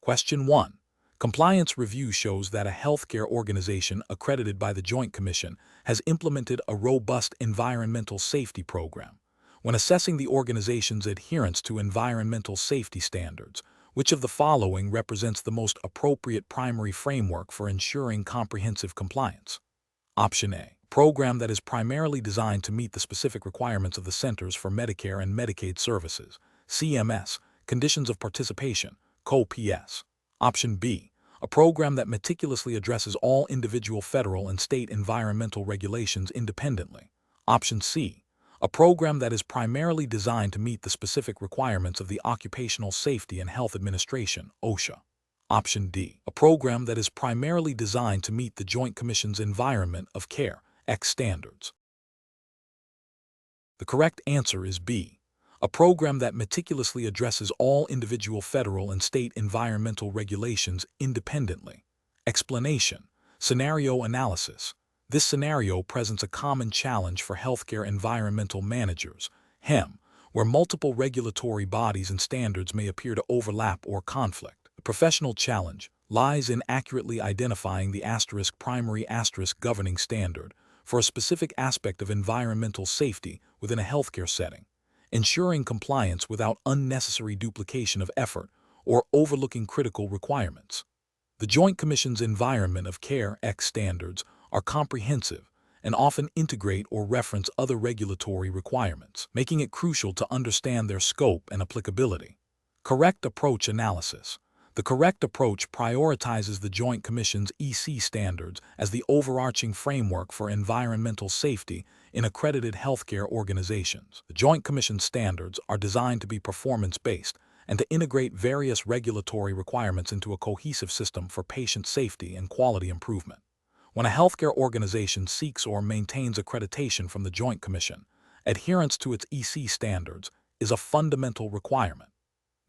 Question 1. Compliance review shows that a healthcare organization accredited by the Joint Commission has implemented a robust environmental safety program. When assessing the organization's adherence to environmental safety standards, which of the following represents the most appropriate primary framework for ensuring comprehensive compliance? Option A. Program that is primarily designed to meet the specific requirements of the Centers for Medicare and Medicaid Services, CMS, conditions of participation, COPS. Option B. A program that meticulously addresses all individual federal and state environmental regulations independently. Option C. A program that is primarily designed to meet the specific requirements of the Occupational Safety and Health Administration, OSHA. Option D. A program that is primarily designed to meet the Joint Commission's Environment of Care, X standards. The correct answer is B. A program that meticulously addresses all individual federal and state environmental regulations independently. Explanation. Scenario analysis. This scenario presents a common challenge for healthcare environmental managers, HEM, where multiple regulatory bodies and standards may appear to overlap or conflict. The professional challenge lies in accurately identifying the primary governing standard for a specific aspect of environmental safety within a healthcare setting, ensuring compliance without unnecessary duplication of effort or overlooking critical requirements. The Joint Commission's Environment of Care X standards are comprehensive and often integrate or reference other regulatory requirements, making it crucial to understand their scope and applicability. Correct approach analysis. The correct approach prioritizes the Joint Commission's EC standards as the overarching framework for environmental safety in accredited healthcare organizations. The Joint Commission standards are designed to be performance-based and to integrate various regulatory requirements into a cohesive system for patient safety and quality improvement. When a healthcare organization seeks or maintains accreditation from the Joint Commission, adherence to its EC standards is a fundamental requirement.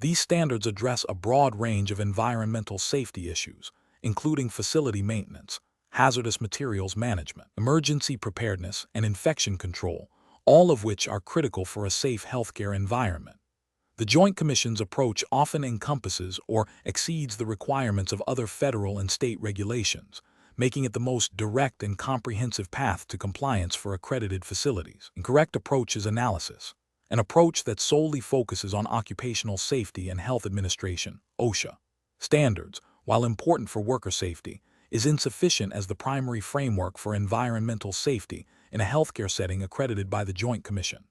These standards address a broad range of environmental safety issues, including facility maintenance, hazardous materials management, emergency preparedness, and infection control, all of which are critical for a safe healthcare environment. The Joint Commission's approach often encompasses or exceeds the requirements of other federal and state regulations, making it the most direct and comprehensive path to compliance for accredited facilities. Incorrect approach is analysis. An approach that solely focuses on Occupational Safety and Health Administration, OSHA, standards, while important for worker safety, is insufficient as the primary framework for environmental safety in a healthcare setting accredited by the Joint Commission.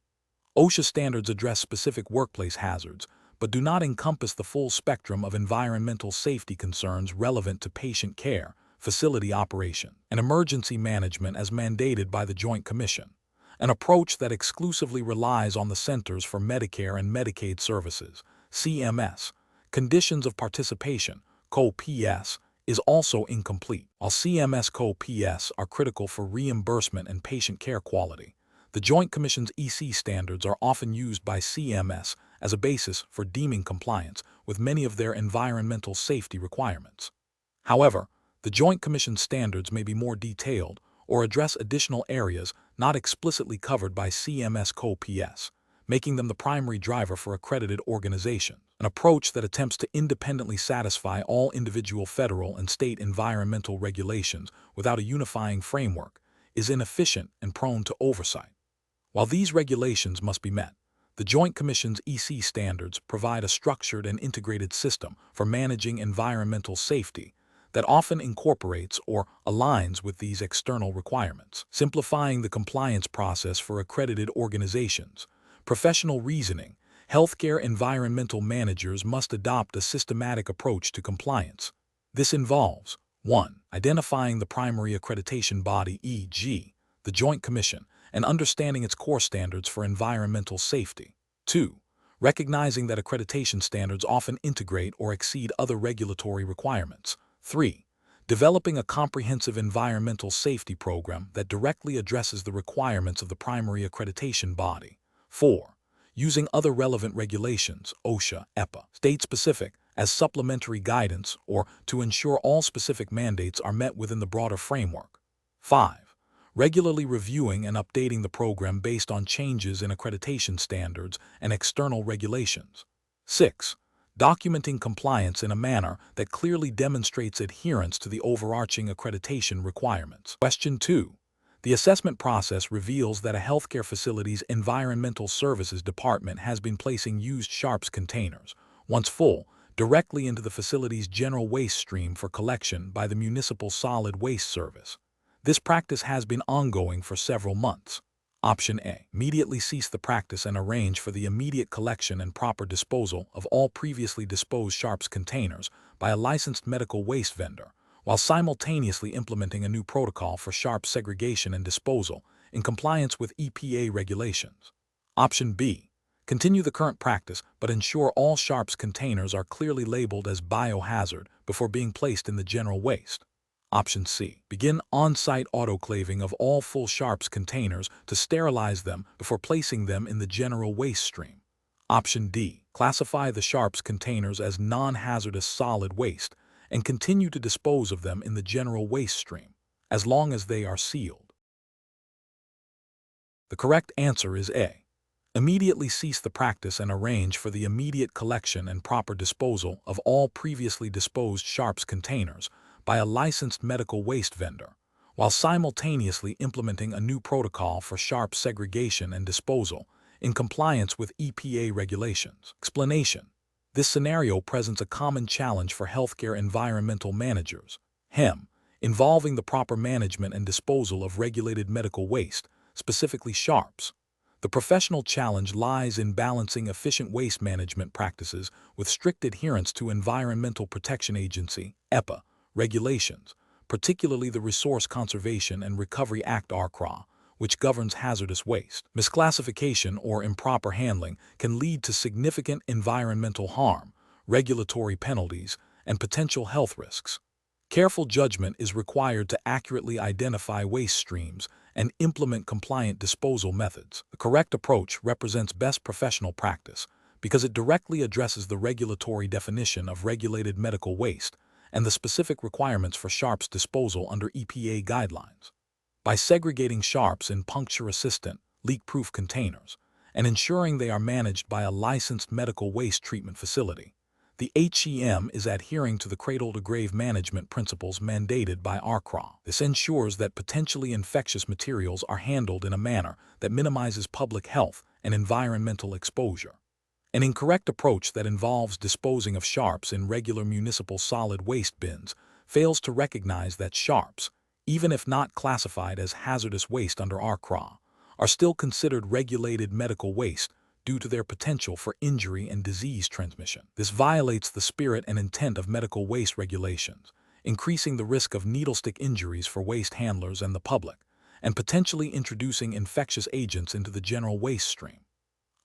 OSHA standards address specific workplace hazards, but do not encompass the full spectrum of environmental safety concerns relevant to patient care, facility operation, and emergency management as mandated by the Joint Commission. An approach that exclusively relies on the Centers for Medicare and Medicaid Services, CMS, conditions of participation, COPS, is also incomplete. While CMS COPS are critical for reimbursement and patient care quality, the Joint Commission's EC standards are often used by CMS as a basis for deeming compliance with many of their environmental safety requirements. However, the Joint Commission standards may be more detailed or address additional areas not explicitly covered by CMS COPS, making them the primary driver for accredited organizations. An approach that attempts to independently satisfy all individual federal and state environmental regulations without a unifying framework is inefficient and prone to oversight. While these regulations must be met, the Joint Commission's EC standards provide a structured and integrated system for managing environmental safety that often incorporates or aligns with these external requirements, simplifying the compliance process for accredited organizations. Professional reasoning. Healthcare environmental managers must adopt a systematic approach to compliance. This involves 1. Identifying the primary accreditation body, e.g., the Joint Commission, and understanding its core standards for environmental safety. 2. Recognizing that accreditation standards often integrate or exceed other regulatory requirements. 3. Developing a comprehensive environmental safety program that directly addresses the requirements of the primary accreditation body. 4. Using other relevant regulations, OSHA, EPA, state-specific, as supplementary guidance or to ensure all specific mandates are met within the broader framework. 5. Regularly reviewing and updating the program based on changes in accreditation standards and external regulations. 6. documenting compliance in a manner that clearly demonstrates adherence to the overarching accreditation requirements. Question 2. The assessment process reveals that a healthcare facility's environmental services department has been placing used sharps containers, once full, directly into the facility's general waste stream for collection by the Municipal Solid Waste Service. This practice has been ongoing for several months. Option A. Immediately cease the practice and arrange for the immediate collection and proper disposal of all previously disposed sharps containers by a licensed medical waste vendor, while simultaneously implementing a new protocol for sharp segregation and disposal in compliance with EPA regulations. Option B. Continue the current practice, but ensure all sharps containers are clearly labeled as biohazard before being placed in the general waste. Option C. Begin on-site autoclaving of all full sharps containers to sterilize them before placing them in the general waste stream. Option D. Classify the sharps containers as non-hazardous solid waste and continue to dispose of them in the general waste stream, as long as they are sealed. The correct answer is A. Immediately cease the practice and arrange for the immediate collection and proper disposal of all previously disposed sharps containers by a licensed medical waste vendor, while simultaneously implementing a new protocol for sharp segregation and disposal in compliance with EPA regulations. Explanation. This scenario presents a common challenge for healthcare environmental managers, HEM, involving the proper management and disposal of regulated medical waste, specifically sharps. The professional challenge lies in balancing efficient waste management practices with strict adherence to Environmental Protection Agency (EPA) regulations, particularly the Resource Conservation and Recovery Act (RCRA), which governs hazardous waste. Misclassification or improper handling can lead to significant environmental harm, regulatory penalties, and potential health risks. Careful judgment is required to accurately identify waste streams and implement compliant disposal methods. The correct approach represents best professional practice because it directly addresses the regulatory definition of regulated medical waste and the specific requirements for sharps disposal under EPA guidelines. By segregating sharps in puncture-resistant, leak-proof containers and ensuring they are managed by a licensed medical waste treatment facility, the HEM is adhering to the cradle-to-grave management principles mandated by RCRA. This ensures that potentially infectious materials are handled in a manner that minimizes public health and environmental exposure. An incorrect approach that involves disposing of sharps in regular municipal solid waste bins fails to recognize that sharps, even if not classified as hazardous waste under RCRA, are still considered regulated medical waste due to their potential for injury and disease transmission. This violates the spirit and intent of medical waste regulations, increasing the risk of needle-stick injuries for waste handlers and the public, and potentially introducing infectious agents into the general waste stream.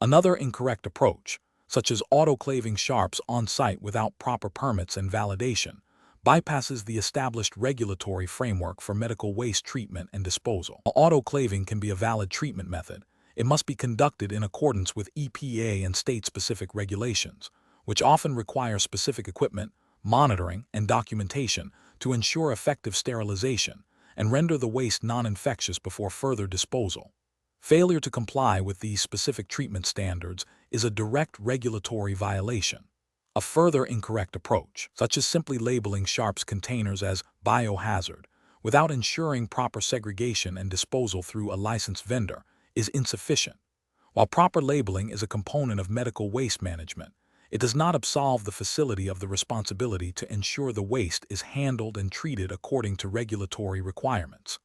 Another incorrect approach, such as autoclaving sharps on-site without proper permits and validation, bypasses the established regulatory framework for medical waste treatment and disposal. While autoclaving can be a valid treatment method, it must be conducted in accordance with EPA and state-specific regulations, which often require specific equipment, monitoring, and documentation to ensure effective sterilization and render the waste non-infectious before further disposal. Failure to comply with these specific treatment standards is a direct regulatory violation. A further incorrect approach, such as simply labeling sharps containers as biohazard without ensuring proper segregation and disposal through a licensed vendor, is insufficient. While proper labeling is a component of medical waste management, it does not absolve the facility of the responsibility to ensure the waste is handled and treated according to regulatory requirements.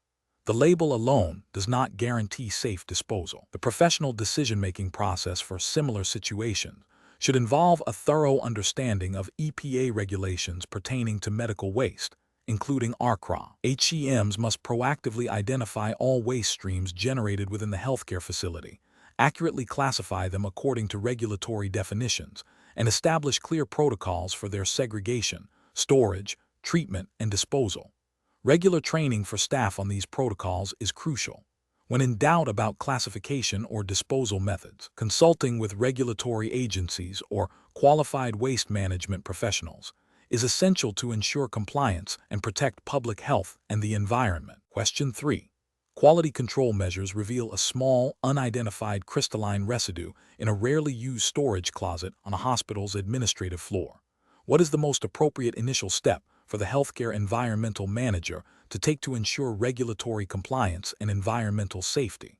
The label alone does not guarantee safe disposal. The professional decision-making process for similar situations should involve a thorough understanding of EPA regulations pertaining to medical waste, including RCRA. HEMs must proactively identify all waste streams generated within the healthcare facility, accurately classify them according to regulatory definitions, and establish clear protocols for their segregation, storage, treatment, and disposal. Regular training for staff on these protocols is crucial. When in doubt about classification or disposal methods, consulting with regulatory agencies or qualified waste management professionals is essential to ensure compliance and protect public health and the environment. Question 3. Quality control measures reveal a small, unidentified crystalline residue in a rarely used storage closet on a hospital's administrative floor. What is the most appropriate initial step for the healthcare environmental manager to take to ensure regulatory compliance and environmental safety?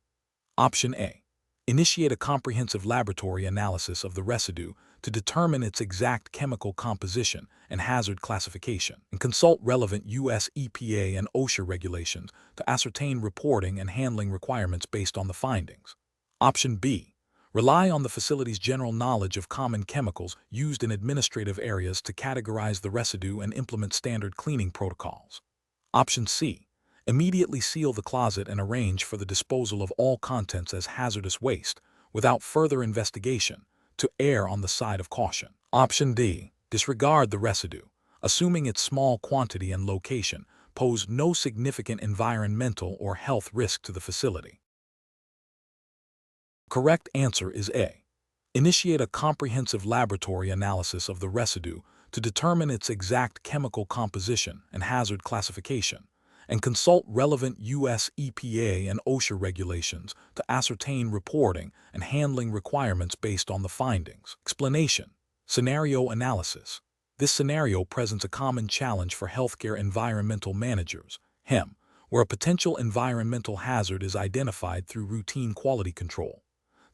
Option A. Initiate a comprehensive laboratory analysis of the residue to determine its exact chemical composition and hazard classification, and consult relevant U.S. EPA and OSHA regulations to ascertain reporting and handling requirements based on the findings. Option B. Rely on the facility's general knowledge of common chemicals used in administrative areas to categorize the residue and implement standard cleaning protocols. Option C. Immediately seal the closet and arrange for the disposal of all contents as hazardous waste without further investigation, to err on the side of caution. Option D. Disregard the residue, assuming its small quantity and location pose no significant environmental or health risk to the facility. Correct answer is A. Initiate a comprehensive laboratory analysis of the residue to determine its exact chemical composition and hazard classification, and consult relevant U.S. EPA and OSHA regulations to ascertain reporting and handling requirements based on the findings. Explanation. Scenario analysis. This scenario presents a common challenge for healthcare environmental managers, HEM, where a potential environmental hazard is identified through routine quality control.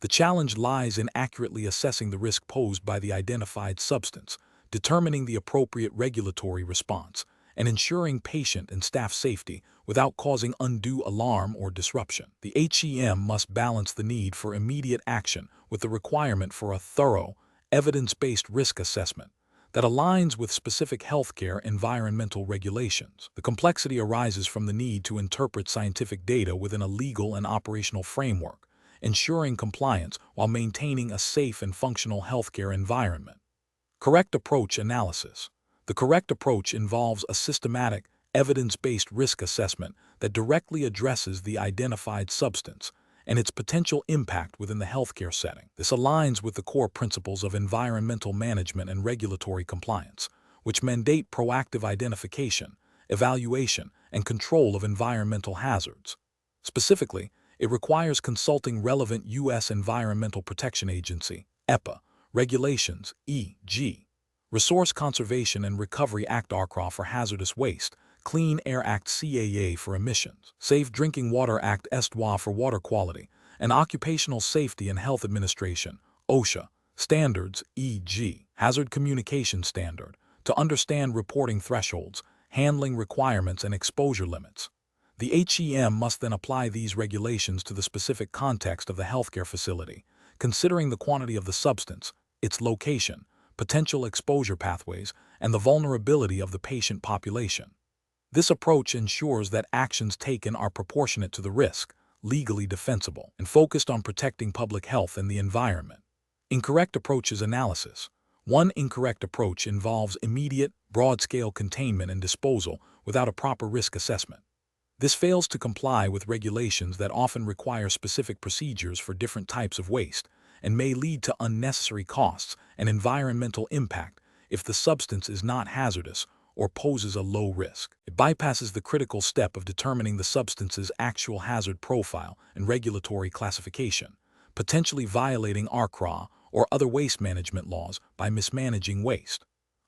The challenge lies in accurately assessing the risk posed by the identified substance, determining the appropriate regulatory response, and ensuring patient and staff safety without causing undue alarm or disruption. The HEM must balance the need for immediate action with the requirement for a thorough, evidence-based risk assessment that aligns with specific healthcare environmental regulations. The complexity arises from the need to interpret scientific data within a legal and operational framework, ensuring compliance while maintaining a safe and functional healthcare environment. Correct approach analysis. The correct approach involves a systematic, evidence-based risk assessment that directly addresses the identified substance and its potential impact within the healthcare setting. This aligns with the core principles of environmental management and regulatory compliance, which mandate proactive identification, evaluation, and control of environmental hazards. Specifically, it requires consulting relevant U.S. Environmental Protection Agency, EPA, regulations, e.g., Resource Conservation and Recovery Act (RCRA) for hazardous waste, Clean Air Act (CAA) for emissions, Safe Drinking Water Act (SDWA) for water quality, and Occupational Safety and Health Administration (OSHA) standards, e.g., Hazard Communication Standard, to understand reporting thresholds, handling requirements, and exposure limits. The HEM must then apply these regulations to the specific context of the healthcare facility, considering the quantity of the substance, its location, potential exposure pathways, and the vulnerability of the patient population. This approach ensures that actions taken are proportionate to the risk, legally defensible, and focused on protecting public health and the environment. Incorrect approaches analysis. One incorrect approach involves immediate, broad-scale containment and disposal without a proper risk assessment. This fails to comply with regulations that often require specific procedures for different types of waste, and may lead to unnecessary costs and environmental impact if the substance is not hazardous or poses a low risk. It bypasses the critical step of determining the substance's actual hazard profile and regulatory classification, potentially violating RCRA or other waste management laws by mismanaging waste.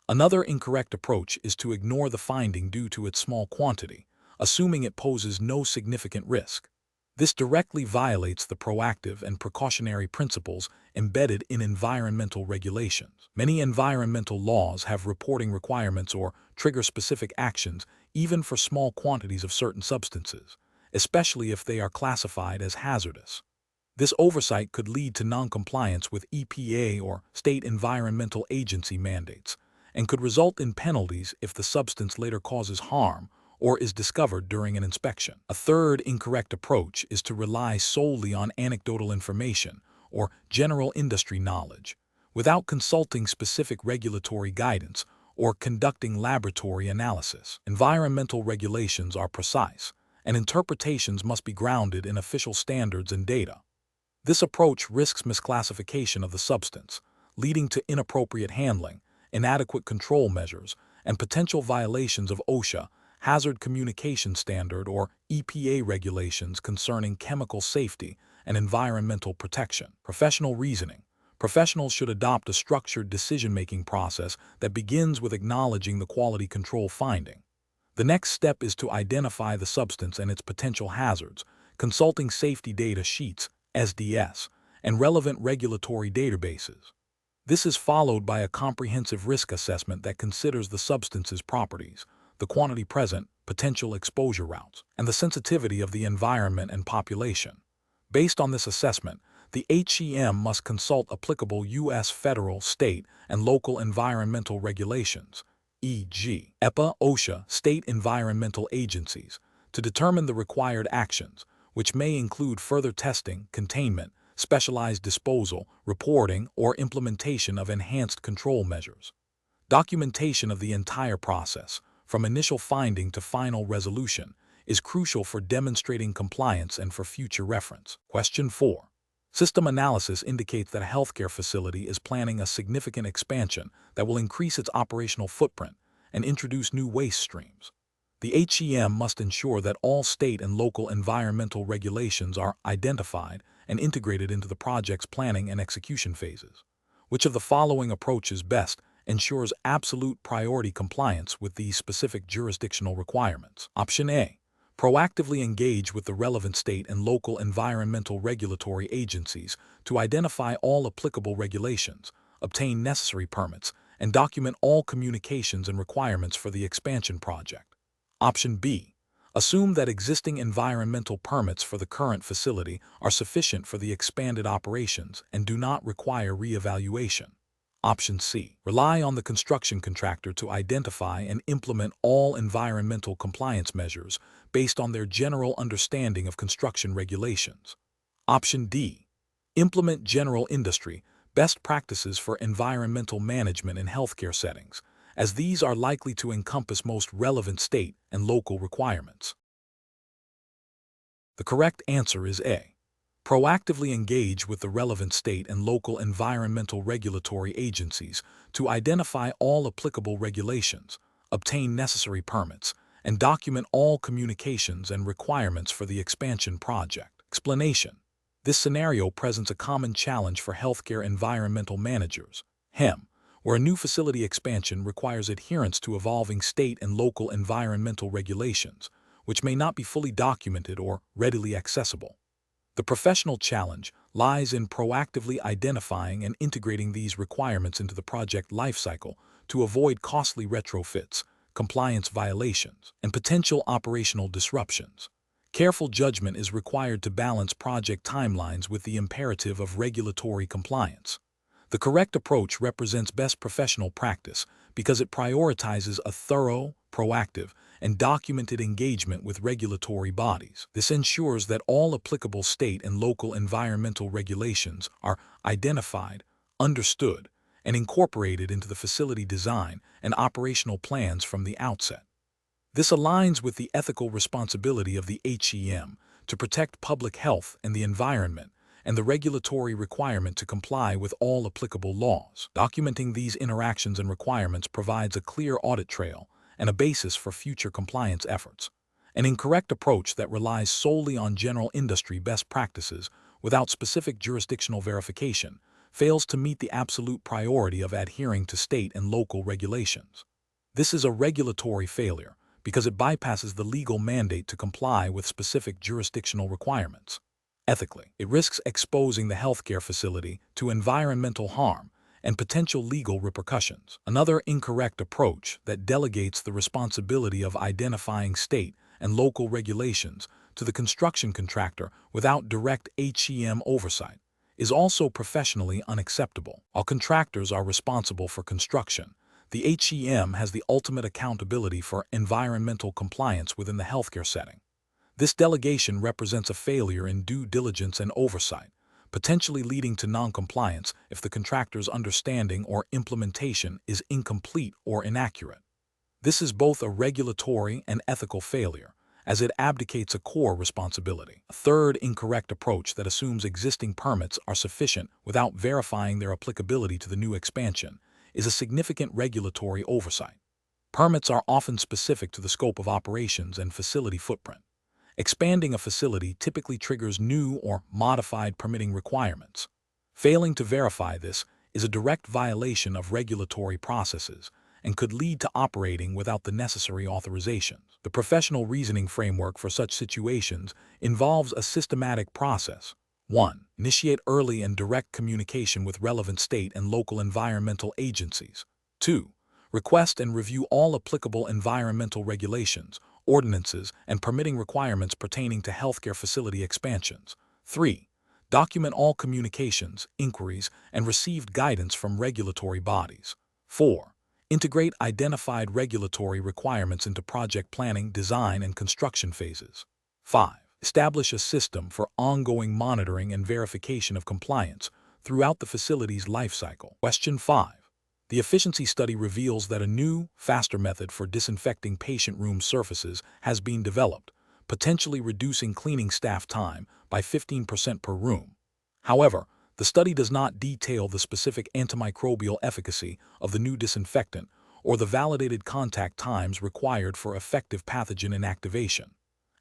Another incorrect approach is to ignore the finding due to its small quantity, assuming it poses no significant risk. This directly violates the proactive and precautionary principles embedded in environmental regulations. Many environmental laws have reporting requirements or trigger specific actions even for small quantities of certain substances, especially if they are classified as hazardous. This oversight could lead to noncompliance with EPA or state environmental agency mandates, and could result in penalties if the substance later causes harm or is discovered during an inspection. A third incorrect approach is to rely solely on anecdotal information or general industry knowledge, without consulting specific regulatory guidance or conducting laboratory analysis. Environmental regulations are precise, and interpretations must be grounded in official standards and data. This approach risks misclassification of the substance, leading to inappropriate handling, inadequate control measures, and potential violations of OSHA Hazard Communication Standard or EPA regulations concerning chemical safety and environmental protection. Professional reasoning. Professionals should adopt a structured decision-making process that begins with acknowledging the quality control finding. The next step is to identify the substance and its potential hazards, consulting safety data sheets, SDS, and relevant regulatory databases. This is followed by a comprehensive risk assessment that considers the substance's properties, the quantity present, potential exposure routes, and the sensitivity of the environment and population. Based on this assessment, the HEM must consult applicable U.S. federal, state, and local environmental regulations, e.g., EPA, OSHA, state environmental agencies, to determine the required actions, which may include further testing, containment, specialized disposal, reporting, or implementation of enhanced control measures. Documentation of the entire process, from initial finding to final resolution, is crucial for demonstrating compliance and for future reference. Question 4. System analysis indicates that a healthcare facility is planning a significant expansion that will increase its operational footprint and introduce new waste streams. The HEM must ensure that all state and local environmental regulations are identified and integrated into the project's planning and execution phases. Which of the following approaches best ensures absolute priority compliance with these specific jurisdictional requirements? Option A. Proactively engage with the relevant state and local environmental regulatory agencies to identify all applicable regulations, obtain necessary permits, and document all communications and requirements for the expansion project. Option B. Assume that existing environmental permits for the current facility are sufficient for the expanded operations and do not require re-evaluation. Option C. Rely on the construction contractor to identify and implement all environmental compliance measures based on their general understanding of construction regulations. Option D. Implement general industry best practices for environmental management in healthcare settings, as these are likely to encompass most relevant state and local requirements. The correct answer is A. Proactively engage with the relevant state and local environmental regulatory agencies to identify all applicable regulations, obtain necessary permits, and document all communications and requirements for the expansion project. Explanation. This scenario presents a common challenge for healthcare environmental managers, HEM, where a new facility expansion requires adherence to evolving state and local environmental regulations, which may not be fully documented or readily accessible. The professional challenge lies in proactively identifying and integrating these requirements into the project lifecycle to avoid costly retrofits, compliance violations, and potential operational disruptions. Careful judgment is required to balance project timelines with the imperative of regulatory compliance. The correct approach represents best professional practice because it prioritizes a thorough, proactive, and documented engagement with regulatory bodies. This ensures that all applicable state and local environmental regulations are identified, understood, and incorporated into the facility design and operational plans from the outset. This aligns with the ethical responsibility of the HEM to protect public health and the environment, and the regulatory requirement to comply with all applicable laws. Documenting these interactions and requirements provides a clear audit trail and a basis for future compliance efforts. An incorrect approach that relies solely on general industry best practices without specific jurisdictional verification fails to meet the absolute priority of adhering to state and local regulations. This is a regulatory failure because it bypasses the legal mandate to comply with specific jurisdictional requirements. Ethically, it risks exposing the healthcare facility to environmental harm and potential legal repercussions. Another incorrect approach that delegates the responsibility of identifying state and local regulations to the construction contractor without direct HEM oversight is also professionally unacceptable. While contractors are responsible for construction, the HEM has the ultimate accountability for environmental compliance within the healthcare setting. This delegation represents a failure in due diligence and oversight, potentially leading to non-compliance if the contractor's understanding or implementation is incomplete or inaccurate. This is both a regulatory and ethical failure, as it abdicates a core responsibility. A third incorrect approach that assumes existing permits are sufficient without verifying their applicability to the new expansion is a significant regulatory oversight. Permits are often specific to the scope of operations and facility footprint. Expanding a facility typically triggers new or modified permitting requirements. Failing to verify this is a direct violation of regulatory processes and could lead to operating without the necessary authorizations. The professional reasoning framework for such situations involves a systematic process. 1. Initiate early and direct communication with relevant state and local environmental agencies. 2. Request and review all applicable environmental regulations, ordinances, and permitting requirements pertaining to healthcare facility expansions. 3. Document all communications, inquiries, and received guidance from regulatory bodies. 4. Integrate identified regulatory requirements into project planning, design, and construction phases. 5. Establish a system for ongoing monitoring and verification of compliance throughout the facility's life cycle. Question 5. The efficiency study reveals that a new, faster method for disinfecting patient room surfaces has been developed, potentially reducing cleaning staff time by 15% per room. However, the study does not detail the specific antimicrobial efficacy of the new disinfectant or the validated contact times required for effective pathogen inactivation.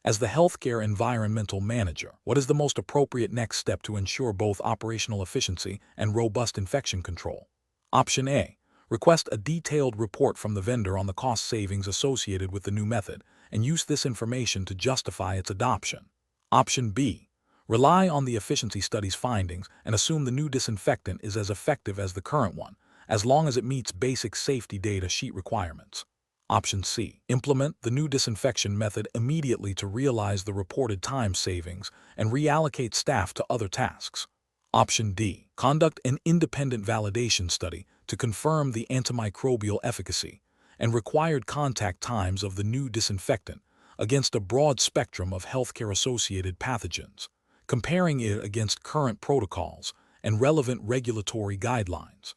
As the healthcare environmental manager, what is the most appropriate next step to ensure both operational efficiency and robust infection control? Option A. Request a detailed report from the vendor on the cost savings associated with the new method and use this information to justify its adoption. Option B. Rely on the efficiency study's findings and assume the new disinfectant is as effective as the current one, as long as it meets basic safety data sheet requirements. Option C. Implement the new disinfection method immediately to realize the reported time savings and reallocate staff to other tasks. Option D. Conduct an independent validation study to confirm the antimicrobial efficacy and required contact times of the new disinfectant against a broad spectrum of healthcare-associated pathogens, comparing it against current protocols and relevant regulatory guidelines.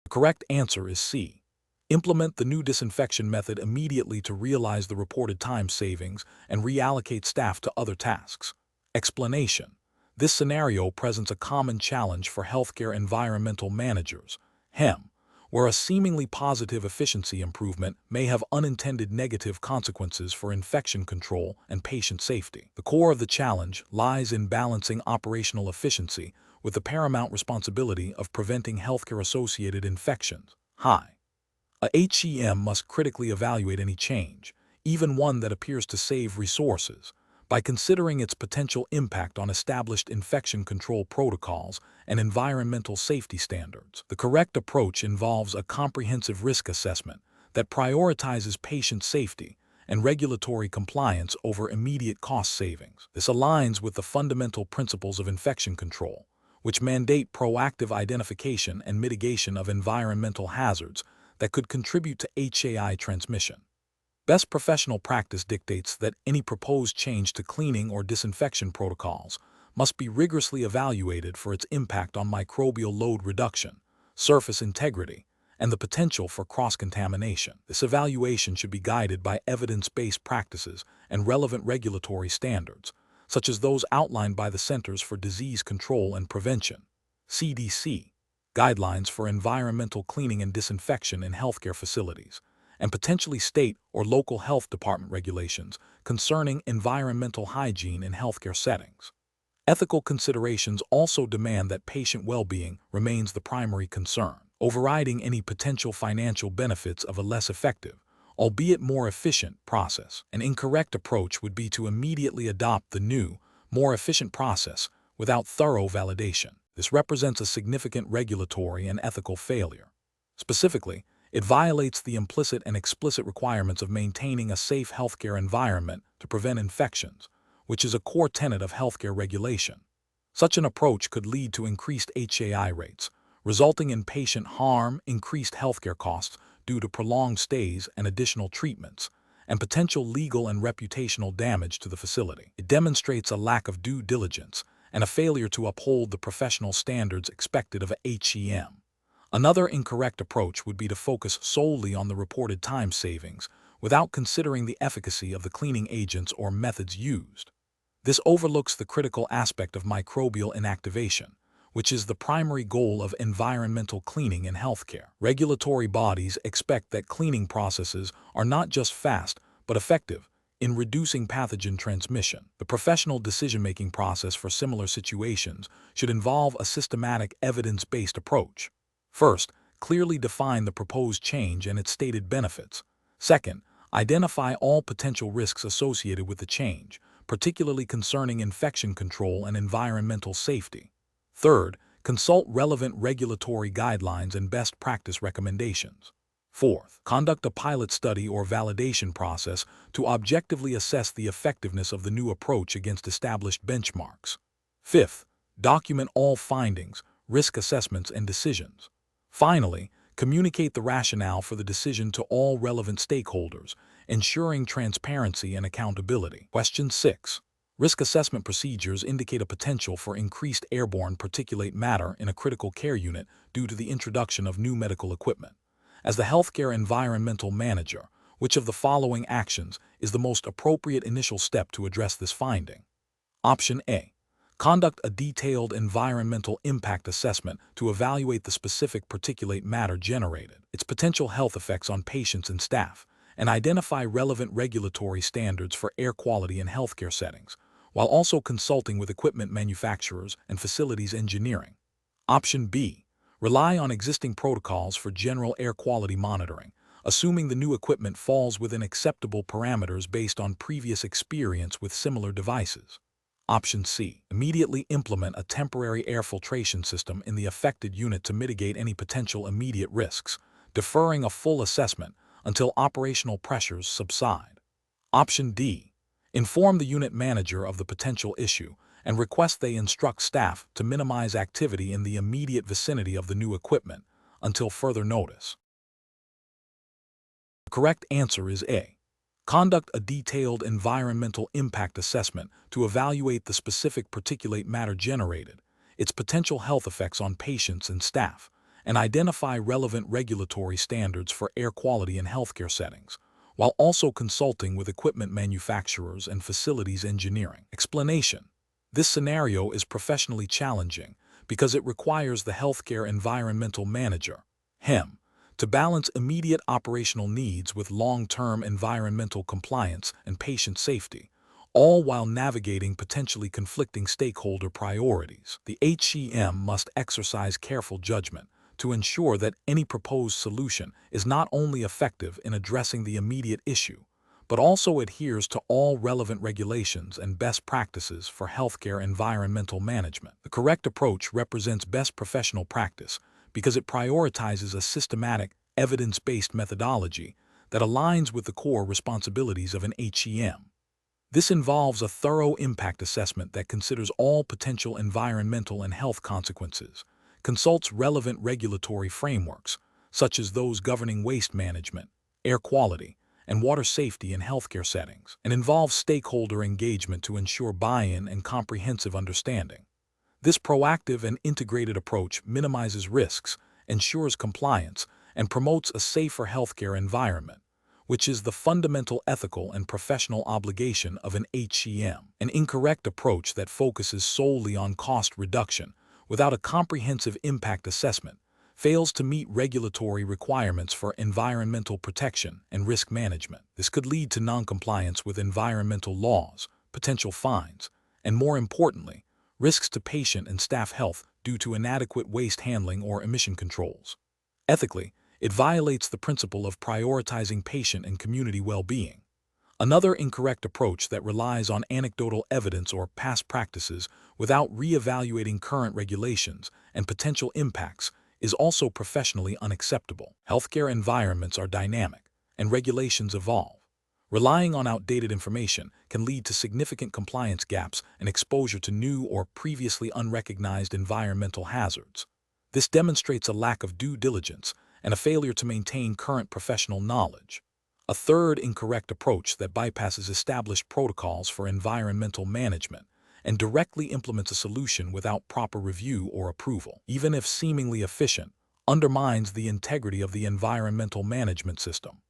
The correct answer is C. Implement the new disinfection method immediately to realize the reported time savings and reallocate staff to other tasks. Explanation. This scenario presents a common challenge for healthcare environmental managers, HEM, where a seemingly positive efficiency improvement may have unintended negative consequences for infection control and patient safety. The core of the challenge lies in balancing operational efficiency with the paramount responsibility of preventing healthcare-associated infections. A HEM must critically evaluate any change, even one that appears to save resources, by considering its potential impact on established infection control protocols and environmental safety standards. The correct approach involves a comprehensive risk assessment that prioritizes patient safety and regulatory compliance over immediate cost savings. This aligns with the fundamental principles of infection control, which mandate proactive identification and mitigation of environmental hazards that could contribute to HAI transmission. Best professional practice dictates that any proposed change to cleaning or disinfection protocols must be rigorously evaluated for its impact on microbial load reduction, surface integrity, and the potential for cross-contamination. This evaluation should be guided by evidence-based practices and relevant regulatory standards, such as those outlined by the Centers for Disease Control and Prevention, CDC, guidelines for environmental cleaning and disinfection in healthcare facilities, and potentially state or local health department regulations concerning environmental hygiene in healthcare settings. Ethical considerations also demand that patient well-being remains the primary concern, overriding any potential financial benefits of a less effective, albeit more efficient, process. An incorrect approach would be to immediately adopt the new, more efficient process without thorough validation. This represents a significant regulatory and ethical failure. Specifically, it violates the implicit and explicit requirements of maintaining a safe healthcare environment to prevent infections, which is a core tenet of healthcare regulation. Such an approach could lead to increased HAI rates, resulting in patient harm, increased healthcare costs due to prolonged stays and additional treatments, and potential legal and reputational damage to the facility. It demonstrates a lack of due diligence and a failure to uphold the professional standards expected of a HEM. Another incorrect approach would be to focus solely on the reported time savings without considering the efficacy of the cleaning agents or methods used. This overlooks the critical aspect of microbial inactivation, which is the primary goal of environmental cleaning in healthcare. Regulatory bodies expect that cleaning processes are not just fast, but effective in reducing pathogen transmission. The professional decision-making process for similar situations should involve a systematic, evidence-based approach. First, clearly define the proposed change and its stated benefits. Second, identify all potential risks associated with the change, particularly concerning infection control and environmental safety. Third, consult relevant regulatory guidelines and best practice recommendations. Fourth, conduct a pilot study or validation process to objectively assess the effectiveness of the new approach against established benchmarks. Fifth, document all findings, risk assessments, and decisions. Finally, communicate the rationale for the decision to all relevant stakeholders, ensuring transparency and accountability. Question 6. Risk assessment procedures indicate a potential for increased airborne particulate matter in a critical care unit due to the introduction of new medical equipment. As the healthcare environmental manager, which of the following actions is the most appropriate initial step to address this finding? Option A. Conduct a detailed environmental impact assessment to evaluate the specific particulate matter generated, its potential health effects on patients and staff, and identify relevant regulatory standards for air quality in healthcare settings, while also consulting with equipment manufacturers and facilities engineering. Option B. Rely on existing protocols for general air quality monitoring, assuming the new equipment falls within acceptable parameters based on previous experience with similar devices. Option C. Immediately implement a temporary air filtration system in the affected unit to mitigate any potential immediate risks, deferring a full assessment until operational pressures subside. Option D. Inform the unit manager of the potential issue and request they instruct staff to minimize activity in the immediate vicinity of the new equipment until further notice. The correct answer is A. Conduct a detailed environmental impact assessment to evaluate the specific particulate matter generated, its potential health effects on patients and staff, and identify relevant regulatory standards for air quality in healthcare settings, while also consulting with equipment manufacturers and facilities engineering. Explanation. This scenario is professionally challenging because it requires the healthcare environmental manager, HEM, to balance immediate operational needs with long-term environmental compliance and patient safety, all while navigating potentially conflicting stakeholder priorities. The HEM must exercise careful judgment to ensure that any proposed solution is not only effective in addressing the immediate issue, but also adheres to all relevant regulations and best practices for healthcare environmental management. The correct approach represents best professional practice because it prioritizes a systematic, evidence-based methodology that aligns with the core responsibilities of an HEM. This involves a thorough impact assessment that considers all potential environmental and health consequences, consults relevant regulatory frameworks, such as those governing waste management, air quality, and water safety in healthcare settings, and involves stakeholder engagement to ensure buy-in and comprehensive understanding. This proactive and integrated approach minimizes risks, ensures compliance, and promotes a safer healthcare environment, which is the fundamental ethical and professional obligation of an HEM. An incorrect approach that focuses solely on cost reduction without a comprehensive impact assessment fails to meet regulatory requirements for environmental protection and risk management. This could lead to noncompliance with environmental laws, potential fines, and more importantly, risks to patient and staff health due to inadequate waste handling or emission controls. Ethically, it violates the principle of prioritizing patient and community well-being. Another incorrect approach that relies on anecdotal evidence or past practices without re-evaluating current regulations and potential impacts is also professionally unacceptable. Healthcare environments are dynamic, and regulations evolve. Relying on outdated information can lead to significant compliance gaps and exposure to new or previously unrecognized environmental hazards. This demonstrates a lack of due diligence and a failure to maintain current professional knowledge. A third incorrect approach that bypasses established protocols for environmental management and directly implements a solution without proper review or approval, even if seemingly efficient, undermines the integrity of the environmental management system.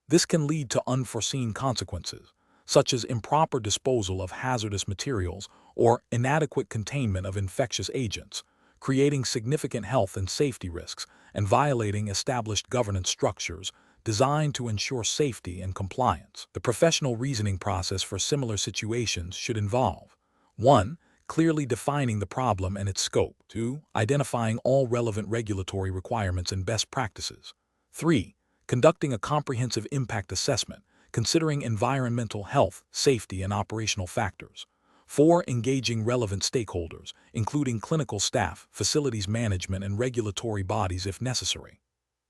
This can lead to unforeseen consequences, such as improper disposal of hazardous materials or inadequate containment of infectious agents, creating significant health and safety risks and violating established governance structures designed to ensure safety and compliance. The professional reasoning process for similar situations should involve 1. Clearly defining the problem and its scope. 2. Identifying all relevant regulatory requirements and best practices. 3. Conducting a comprehensive impact assessment, considering environmental health, safety, and operational factors. 4. Engaging relevant stakeholders, including clinical staff, facilities management, and regulatory bodies if necessary.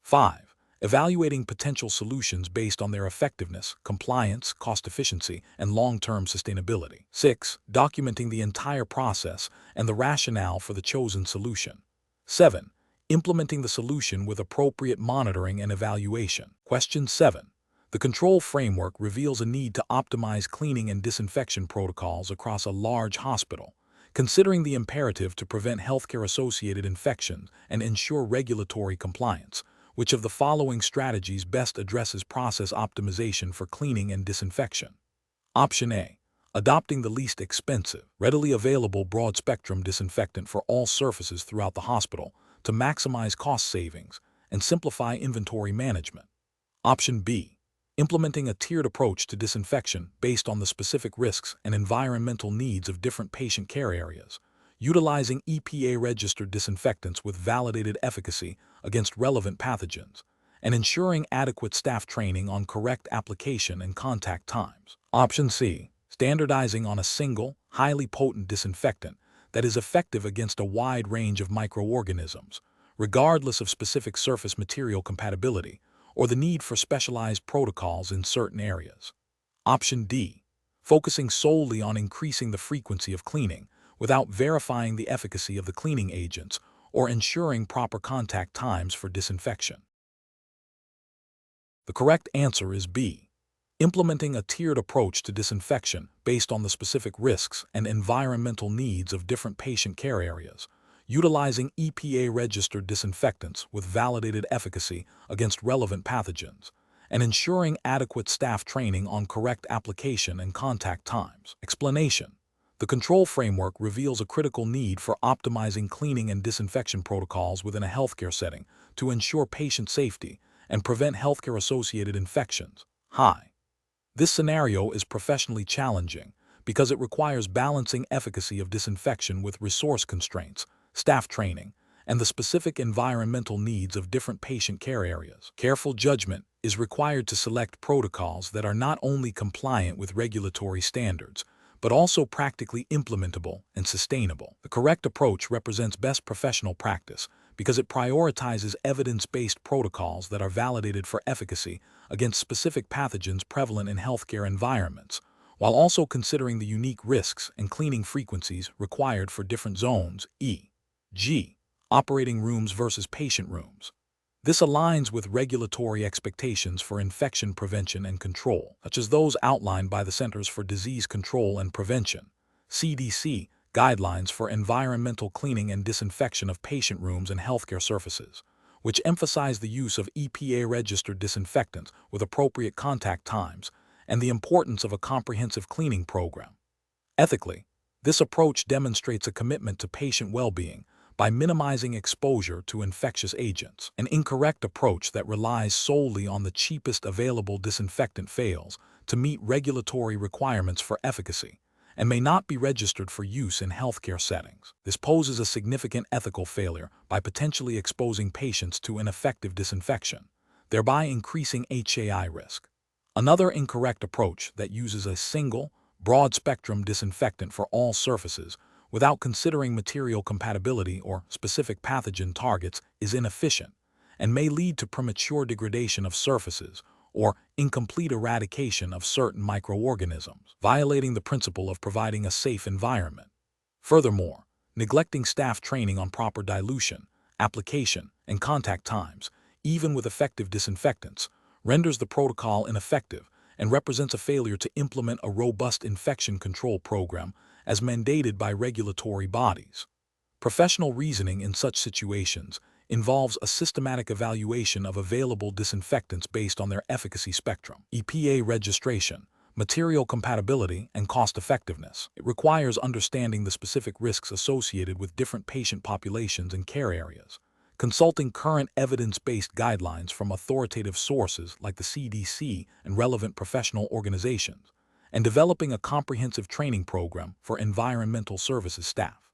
5. Evaluating potential solutions based on their effectiveness, compliance, cost efficiency, and long-term sustainability. 6. Documenting the entire process and the rationale for the chosen solution. 7. Implementing the solution with appropriate monitoring and evaluation. Question 7. The control framework reveals a need to optimize cleaning and disinfection protocols across a large hospital, considering the imperative to prevent healthcare-associated infections and ensure regulatory compliance. Which of the following strategies best addresses process optimization for cleaning and disinfection? Option A. Adopting the least expensive, readily available broad-spectrum disinfectant for all surfaces throughout the hospital to maximize cost savings and simplify inventory management. Option B. Implementing a tiered approach to disinfection based on the specific risks and environmental needs of different patient care areas, utilizing EPA-registered disinfectants with validated efficacy against relevant pathogens, and ensuring adequate staff training on correct application and contact times. Option C. Standardizing on a single, highly potent disinfectant that is effective against a wide range of microorganisms, regardless of specific surface material compatibility or the need for specialized protocols in certain areas. Option D. Focusing solely on increasing the frequency of cleaning without verifying the efficacy of the cleaning agents or ensuring proper contact times for disinfection. The correct answer is B. Implementing a tiered approach to disinfection based on the specific risks and environmental needs of different patient care areas, utilizing EPA-registered disinfectants with validated efficacy against relevant pathogens, and ensuring adequate staff training on correct application and contact times. Explanation. The control framework reveals a critical need for optimizing cleaning and disinfection protocols within a healthcare setting to ensure patient safety and prevent healthcare-associated infections. This scenario is professionally challenging because it requires balancing efficacy of disinfection with resource constraints, staff training, and the specific environmental needs of different patient care areas. Careful judgment is required to select protocols that are not only compliant with regulatory standards, but also practically implementable and sustainable. The correct approach represents best professional practice because it prioritizes evidence-based protocols that are validated for efficacy against specific pathogens prevalent in healthcare environments, while also considering the unique risks and cleaning frequencies required for different zones, e.g., operating rooms versus patient rooms. This aligns with regulatory expectations for infection prevention and control, such as those outlined by the Centers for Disease Control and Prevention, CDC, guidelines for environmental cleaning and disinfection of patient rooms and healthcare surfaces, which emphasize the use of EPA-registered disinfectants with appropriate contact times and the importance of a comprehensive cleaning program. Ethically, this approach demonstrates a commitment to patient well-being by minimizing exposure to infectious agents. An incorrect approach that relies solely on the cheapest available disinfectant fails to meet regulatory requirements for efficacy and may not be registered for use in healthcare settings. This poses a significant ethical failure by potentially exposing patients to ineffective disinfection, thereby increasing HAI risk. Another incorrect approach that uses a single, broad-spectrum disinfectant for all surfaces without considering material compatibility or specific pathogen targets is inefficient and may lead to premature degradation of surfaces or incomplete eradication of certain microorganisms, violating the principle of providing a safe environment. Furthermore, neglecting staff training on proper dilution, application, and contact times, even with effective disinfectants, renders the protocol ineffective and represents a failure to implement a robust infection control program as mandated by regulatory bodies. Professional reasoning in such situations involves a systematic evaluation of available disinfectants based on their efficacy spectrum. EPA registration material compatibility, and cost-effectiveness. It requires understanding the specific risks associated with different patient populations and care areas, consulting current evidence-based guidelines from authoritative sources like the CDC and relevant professional organizations, and developing a comprehensive training program for environmental services staff.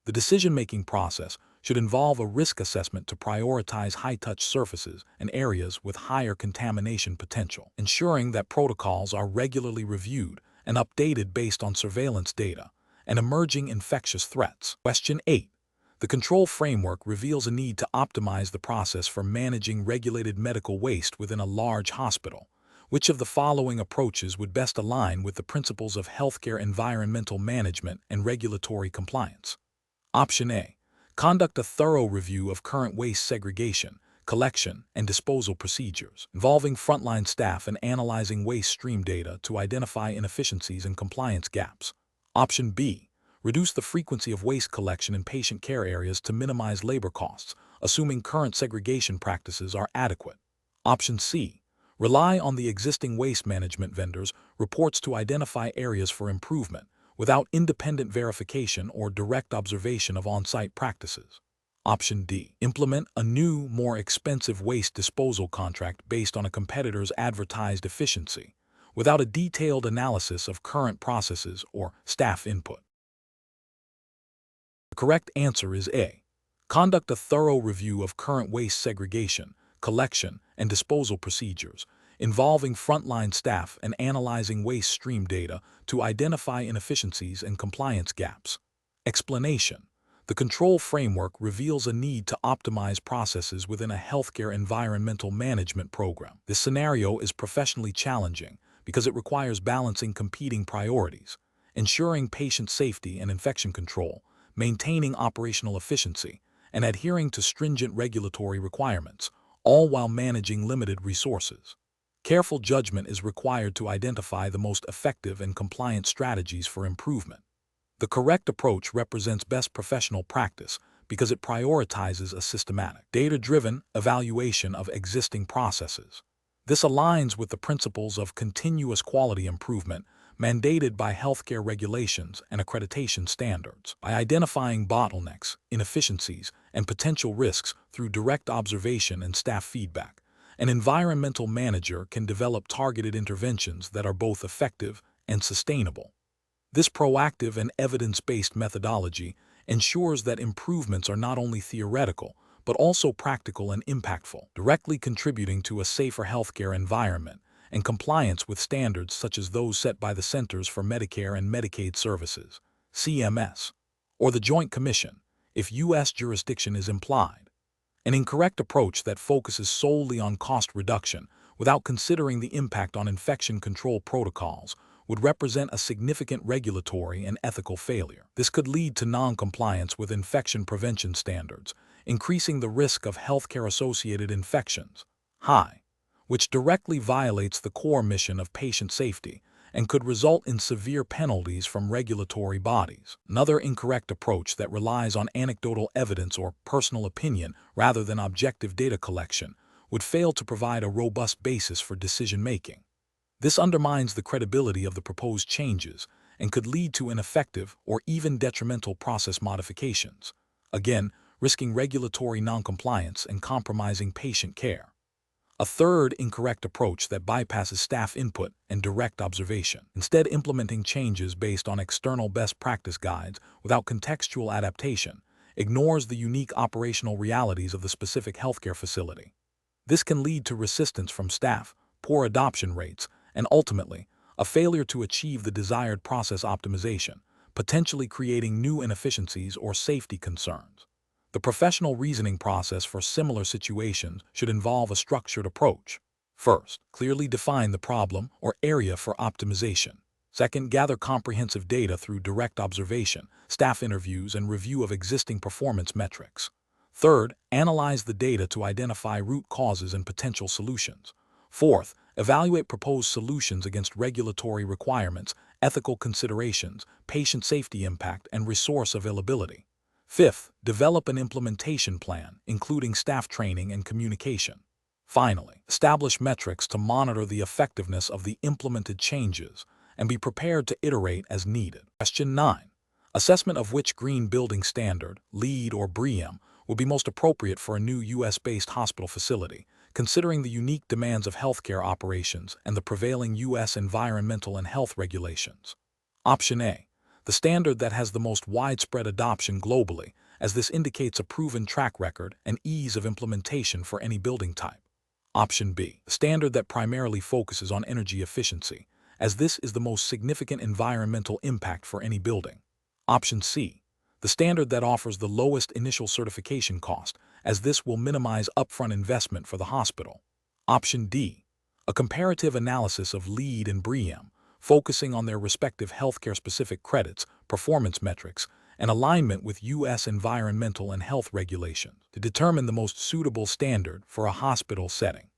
The decision-making process should involve a risk assessment to prioritize high-touch surfaces and areas with higher contamination potential, ensuring that protocols are regularly reviewed and updated based on surveillance data and emerging infectious threats. Question 8. The control framework reveals a need to optimize the process for managing regulated medical waste within a large hospital. Which of the following approaches would best align with the principles of healthcare environmental management and regulatory compliance? Option A. Conduct a thorough review of current waste segregation, collection, and disposal procedures, involving frontline staff and analyzing waste stream data to identify inefficiencies and compliance gaps. Option B. Reduce the frequency of waste collection in patient care areas to minimize labor costs, assuming current segregation practices are adequate. Option C. Rely on the existing waste management vendors' reports to identify areas for improvement, without independent verification or direct observation of on-site practices. Option D. Implement a new, more expensive waste disposal contract based on a competitor's advertised efficiency, without a detailed analysis of current processes or staff input. The correct answer is A. Conduct a thorough review of current waste segregation, collection, and disposal procedures, involving frontline staff and analyzing waste stream data to identify inefficiencies and compliance gaps. Explanation. The control framework reveals a need to optimize processes within a healthcare environmental management program. This scenario is professionally challenging because it requires balancing competing priorities, ensuring patient safety and infection control, maintaining operational efficiency, and adhering to stringent regulatory requirements, all while managing limited resources. Careful judgment is required to identify the most effective and compliant strategies for improvement. The correct approach represents best professional practice because it prioritizes a systematic, data-driven evaluation of existing processes. This aligns with the principles of continuous quality improvement mandated by healthcare regulations and accreditation standards. By identifying bottlenecks, inefficiencies, and potential risks through direct observation and staff feedback, an environmental manager can develop targeted interventions that are both effective and sustainable. This proactive and evidence-based methodology ensures that improvements are not only theoretical, but also practical and impactful, directly contributing to a safer healthcare environment and compliance with standards such as those set by the Centers for Medicare and Medicaid Services, CMS, or the Joint Commission, if U.S. jurisdiction is implied. An incorrect approach that focuses solely on cost reduction without considering the impact on infection control protocols would represent a significant regulatory and ethical failure. This could lead to non-compliance with infection prevention standards, increasing the risk of healthcare-associated infections, which directly violates the core mission of patient safety and could result in severe penalties from regulatory bodies. Another incorrect approach that relies on anecdotal evidence or personal opinion rather than objective data collection would fail to provide a robust basis for decision-making. This undermines the credibility of the proposed changes and could lead to ineffective or even detrimental process modifications, again, risking regulatory noncompliance and compromising patient care. A third incorrect approach that bypasses staff input and direct observation, instead implementing changes based on external best practice guides without contextual adaptation, ignores the unique operational realities of the specific healthcare facility. This can lead to resistance from staff, poor adoption rates, and ultimately, a failure to achieve the desired process optimization, potentially creating new inefficiencies or safety concerns. The professional reasoning process for similar situations should involve a structured approach. First, clearly define the problem or area for optimization. Second, gather comprehensive data through direct observation, staff interviews, and review of existing performance metrics. Third, analyze the data to identify root causes and potential solutions. Fourth, evaluate proposed solutions against regulatory requirements, ethical considerations, patient safety impact, and resource availability. Fifth, develop an implementation plan, including staff training and communication. Finally, establish metrics to monitor the effectiveness of the implemented changes and be prepared to iterate as needed. Question 9. Assessment of which green building standard, LEED or BREEAM, would be most appropriate for a new U.S.-based hospital facility, considering the unique demands of healthcare operations and the prevailing U.S. environmental and health regulations. Option A. The standard that has the most widespread adoption globally, as this indicates a proven track record and ease of implementation for any building type. Option B. The standard that primarily focuses on energy efficiency, as this is the most significant environmental impact for any building. Option C. The standard that offers the lowest initial certification cost, as this will minimize upfront investment for the hospital. Option D. A comparative analysis of LEED and BREEAM, focusing on their respective healthcare-specific credits, performance metrics, and alignment with U.S. environmental and health regulations to determine the most suitable standard for a hospital setting.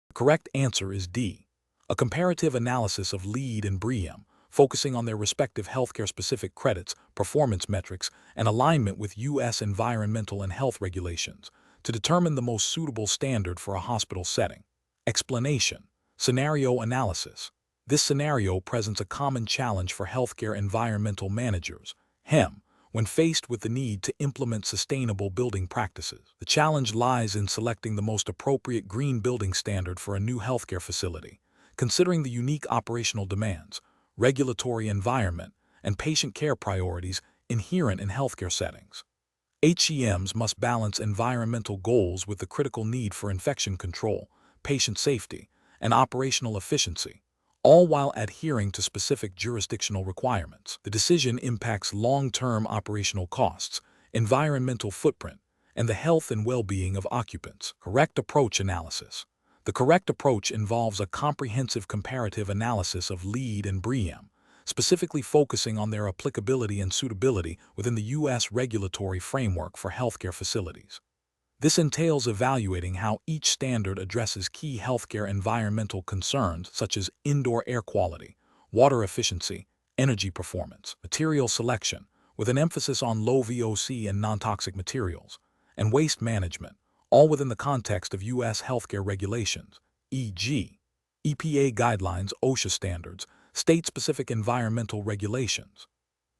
The correct answer is D. A comparative analysis of LEED and BREEAM, focusing on their respective healthcare-specific credits, performance metrics, and alignment with U.S. environmental and health regulations to determine the most suitable standard for a hospital setting. Explanation. Scenario analysis. This scenario presents a common challenge for healthcare environmental managers, HEM, when faced with the need to implement sustainable building practices. The challenge lies in selecting the most appropriate green building standard for a new healthcare facility, considering the unique operational demands, regulatory environment, and patient care priorities inherent in healthcare settings. HEMs must balance environmental goals with the critical need for infection control, patient safety, and operational efficiency, all while adhering to specific jurisdictional requirements. The decision impacts long-term operational costs, environmental footprint, and the health and well-being of occupants. Correct approach analysis. The correct approach involves a comprehensive comparative analysis of LEED and BREEAM, specifically focusing on their applicability and suitability within the U.S. regulatory framework for healthcare facilities. This entails evaluating how each standard addresses key healthcare environmental concerns such as indoor air quality, water efficiency, energy performance, material selection, with an emphasis on low VOC and non-toxic materials, and waste management, all within the context of U.S. healthcare regulations, e.g., EPA guidelines, OSHA standards, state-specific environmental regulations.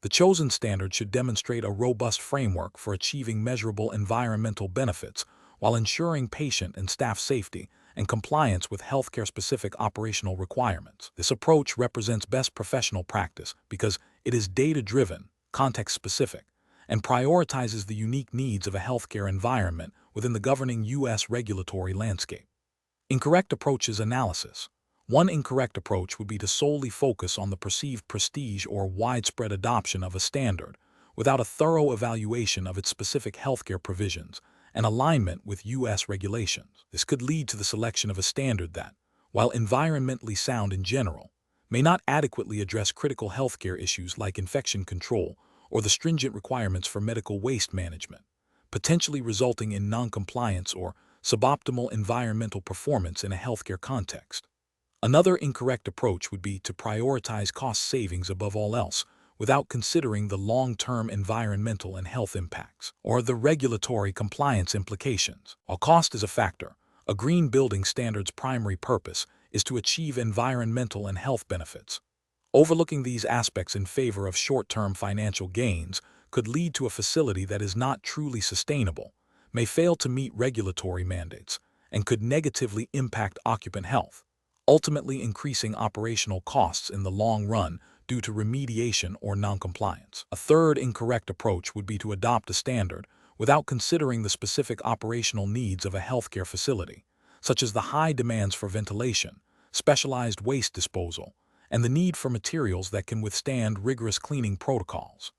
The chosen standard should demonstrate a robust framework for achieving measurable environmental benefits while ensuring patient and staff safety and compliance with healthcare-specific operational requirements. This approach represents best professional practice because it is data-driven, context-specific, and prioritizes the unique needs of a healthcare environment within the governing U.S. regulatory landscape. Incorrect approaches analysis. One incorrect approach would be to solely focus on the perceived prestige or widespread adoption of a standard without a thorough evaluation of its specific healthcare provisions and alignment with U.S. regulations. This could lead to the selection of a standard that, while environmentally sound in general, may not adequately address critical healthcare issues like infection control or the stringent requirements for medical waste management, potentially resulting in noncompliance or suboptimal environmental performance in a healthcare context. Another incorrect approach would be to prioritize cost savings above all else without considering the long-term environmental and health impacts or the regulatory compliance implications. While cost is a factor, a green building standard's primary purpose is to achieve environmental and health benefits. Overlooking these aspects in favor of short-term financial gains could lead to a facility that is not truly sustainable, may fail to meet regulatory mandates, and could negatively impact occupant health, ultimately increasing operational costs in the long run due to remediation or noncompliance. A third incorrect approach would be to adopt a standard without considering the specific operational needs of a healthcare facility, such as the high demands for ventilation, specialized waste disposal, and the need for materials that can withstand rigorous cleaning protocols.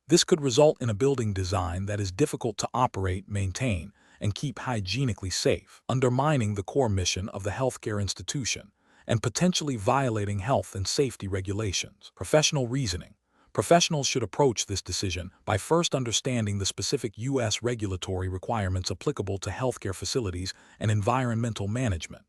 This could result in a building design that is difficult to operate, maintain, and keep hygienically safe, undermining the core mission of the healthcare institution and potentially violating health and safety regulations. Professional reasoning. Professionals should approach this decision by first understanding the specific U.S. regulatory requirements applicable to healthcare facilities and environmental management.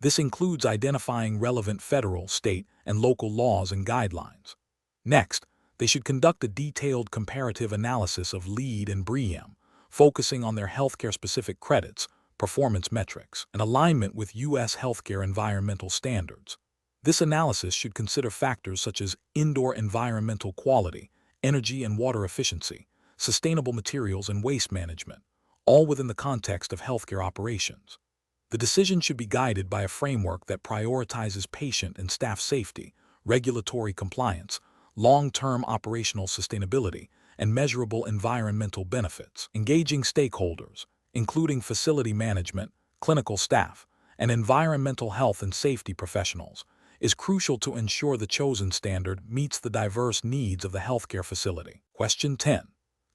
This includes identifying relevant federal, state, and local laws and guidelines. Next, they should conduct a detailed comparative analysis of LEED and BREEAM, focusing on their healthcare-specific credits, performance metrics, and alignment with U.S. healthcare environmental standards. This analysis should consider factors such as indoor environmental quality, energy and water efficiency, sustainable materials and waste management, all within the context of healthcare operations. The decision should be guided by a framework that prioritizes patient and staff safety, regulatory compliance, long-term operational sustainability, and measurable environmental benefits. Engaging stakeholders, including facility management, clinical staff, and environmental health and safety professionals, is crucial to ensure the chosen standard meets the diverse needs of the healthcare facility. Question 10.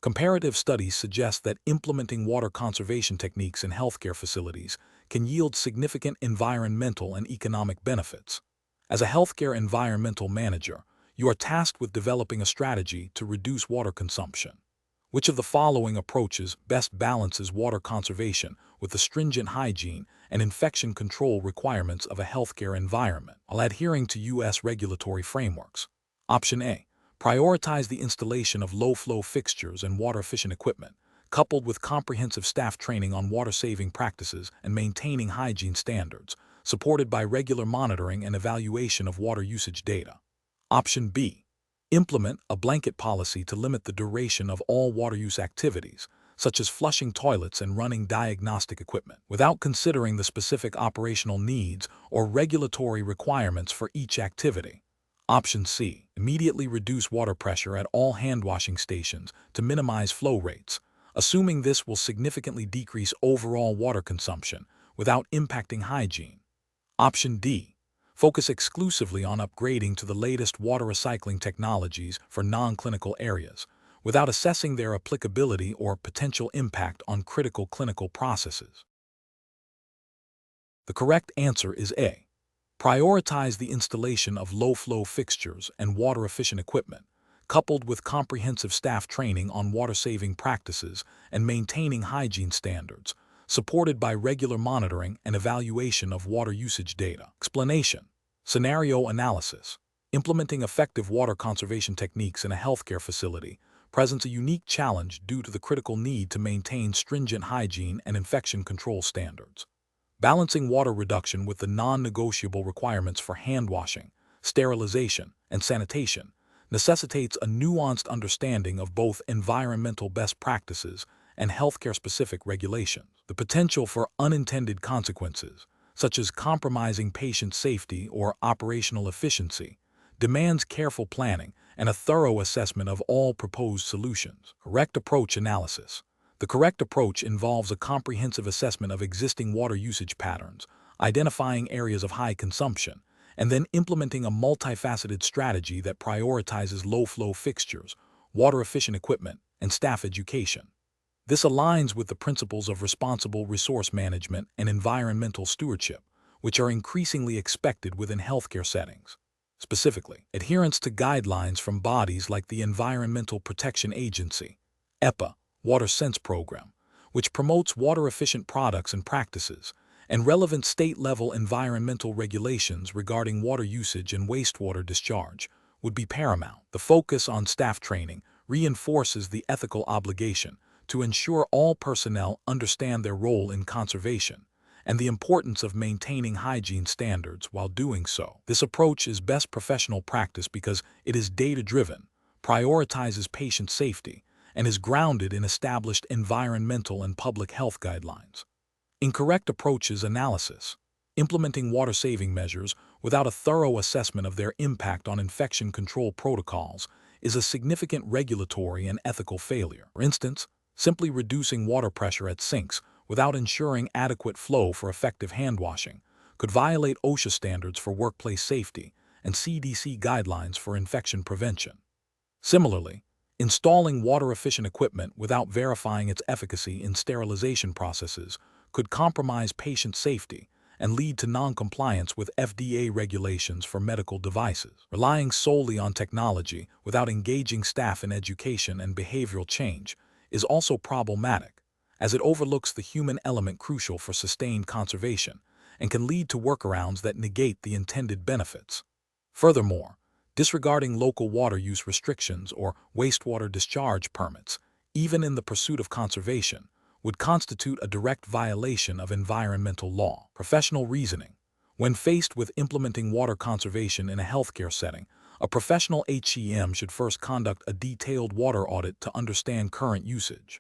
Comparative studies suggest that implementing water conservation techniques in healthcare facilities can yield significant environmental and economic benefits. As a healthcare environmental manager, you are tasked with developing a strategy to reduce water consumption. Which of the following approaches best balances water conservation with the stringent hygiene and infection control requirements of a healthcare environment, while adhering to U.S. regulatory frameworks? Option A. Prioritize the installation of low-flow fixtures and water-efficient equipment, coupled with comprehensive staff training on water-saving practices and maintaining hygiene standards, supported by regular monitoring and evaluation of water usage data. Option B. Implement a blanket policy to limit the duration of all water use activities, such as flushing toilets and running diagnostic equipment, without considering the specific operational needs or regulatory requirements for each activity. Option C. Immediately reduce water pressure at all hand-washing stations to minimize flow rates, assuming this will significantly decrease overall water consumption without impacting hygiene. Option D. Focus exclusively on upgrading to the latest water recycling technologies for non-clinical areas, without assessing their applicability or potential impact on critical clinical processes. The correct answer is A. Prioritize the installation of low-flow fixtures and water-efficient equipment, coupled with comprehensive staff training on water-saving practices and maintaining hygiene standards, supported by regular monitoring and evaluation of water usage data. Explanation. Scenario analysis. Implementing effective water conservation techniques in a healthcare facility presents a unique challenge due to the critical need to maintain stringent hygiene and infection control standards. Balancing water reduction with the non-negotiable requirements for hand washing, sterilization, and sanitation necessitates a nuanced understanding of both environmental best practices and healthcare-specific regulations. The potential for unintended consequences, such as compromising patient safety or operational efficiency, demands careful planning and a thorough assessment of all proposed solutions. Correct approach analysis. The correct approach involves a comprehensive assessment of existing water usage patterns, identifying areas of high consumption, and then implementing a multifaceted strategy that prioritizes low-flow fixtures, water-efficient equipment, and staff education. This aligns with the principles of responsible resource management and environmental stewardship, which are increasingly expected within healthcare settings. Specifically, adherence to guidelines from bodies like the Environmental Protection Agency, EPA, Water Sense Program, which promotes water-efficient products and practices, and relevant state-level environmental regulations regarding water usage and wastewater discharge would be paramount. The focus on staff training reinforces the ethical obligation to ensure all personnel understand their role in conservation and the importance of maintaining hygiene standards while doing so. This approach is best professional practice because it is data-driven, prioritizes patient safety, and is grounded in established environmental and public health guidelines. Incorrect approaches analysis. Implementing water-saving measures without a thorough assessment of their impact on infection control protocols is a significant regulatory and ethical failure. For instance, simply reducing water pressure at sinks without ensuring adequate flow for effective hand washing could violate OSHA standards for workplace safety and CDC guidelines for infection prevention. Similarly, installing water-efficient equipment without verifying its efficacy in sterilization processes could compromise patient safety and lead to non-compliance with FDA regulations for medical devices. Relying solely on technology without engaging staff in education and behavioral change is also problematic, as it overlooks the human element crucial for sustained conservation and can lead to workarounds that negate the intended benefits. Furthermore, disregarding local water use restrictions or wastewater discharge permits, even in the pursuit of conservation, would constitute a direct violation of environmental law. Professional reasoning. When faced with implementing water conservation in a healthcare setting, a professional HEM should first conduct a detailed water audit to understand current usage.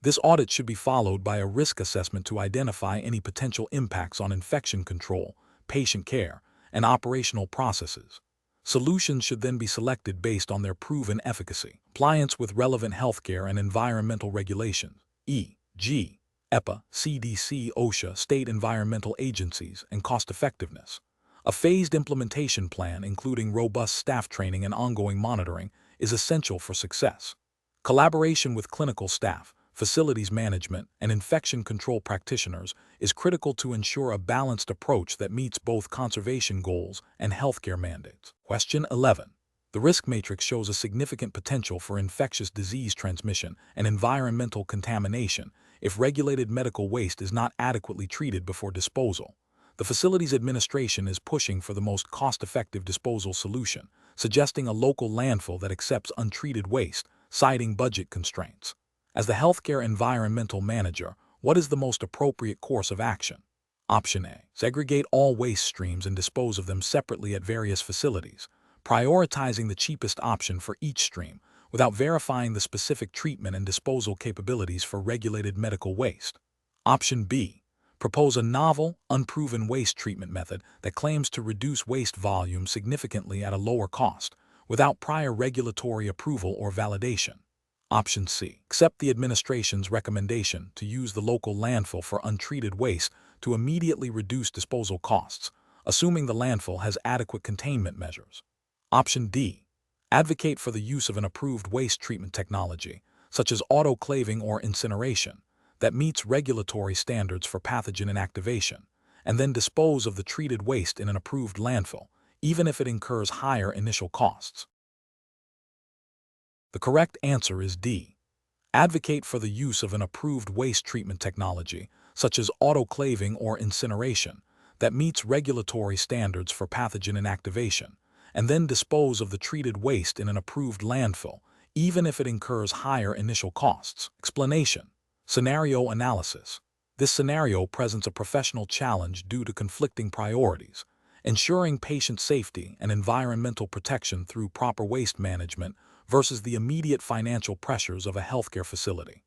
This audit should be followed by a risk assessment to identify any potential impacts on infection control, patient care, and operational processes. Solutions should then be selected based on their proven efficacy, compliance with relevant healthcare and environmental regulations, e.g., EPA, CDC, OSHA, state environmental agencies, and cost-effectiveness. A phased implementation plan, including robust staff training and ongoing monitoring, is essential for success. Collaboration with clinical staff, facilities management, and infection control practitioners is critical to ensure a balanced approach that meets both conservation goals and healthcare mandates. Question 11. The risk matrix shows a significant potential for infectious disease transmission and environmental contamination if regulated medical waste is not adequately treated before disposal. The facility's administration is pushing for the most cost-effective disposal solution, suggesting a local landfill that accepts untreated waste, citing budget constraints. As the healthcare environmental manager, what is the most appropriate course of action? Option A. Segregate all waste streams and dispose of them separately at various facilities, prioritizing the cheapest option for each stream without verifying the specific treatment and disposal capabilities for regulated medical waste. Option B. Propose a novel, unproven waste treatment method that claims to reduce waste volume significantly at a lower cost, without prior regulatory approval or validation. Option C. Accept the administration's recommendation to use the local landfill for untreated waste to immediately reduce disposal costs, assuming the landfill has adequate containment measures. Option D. Advocate for the use of an approved waste treatment technology, such as autoclaving or incineration, that meets regulatory standards for pathogen inactivation, and then dispose of the treated waste in an approved landfill, even if it incurs higher initial costs. The correct answer is D. Advocate for the use of an approved waste treatment technology, such as autoclaving or incineration, that meets regulatory standards for pathogen inactivation, and then dispose of the treated waste in an approved landfill, even if it incurs higher initial costs. Explanation. Scenario analysis. This scenario presents a professional challenge due to conflicting priorities, ensuring patient safety and environmental protection through proper waste management versus the immediate financial pressures of a healthcare facility.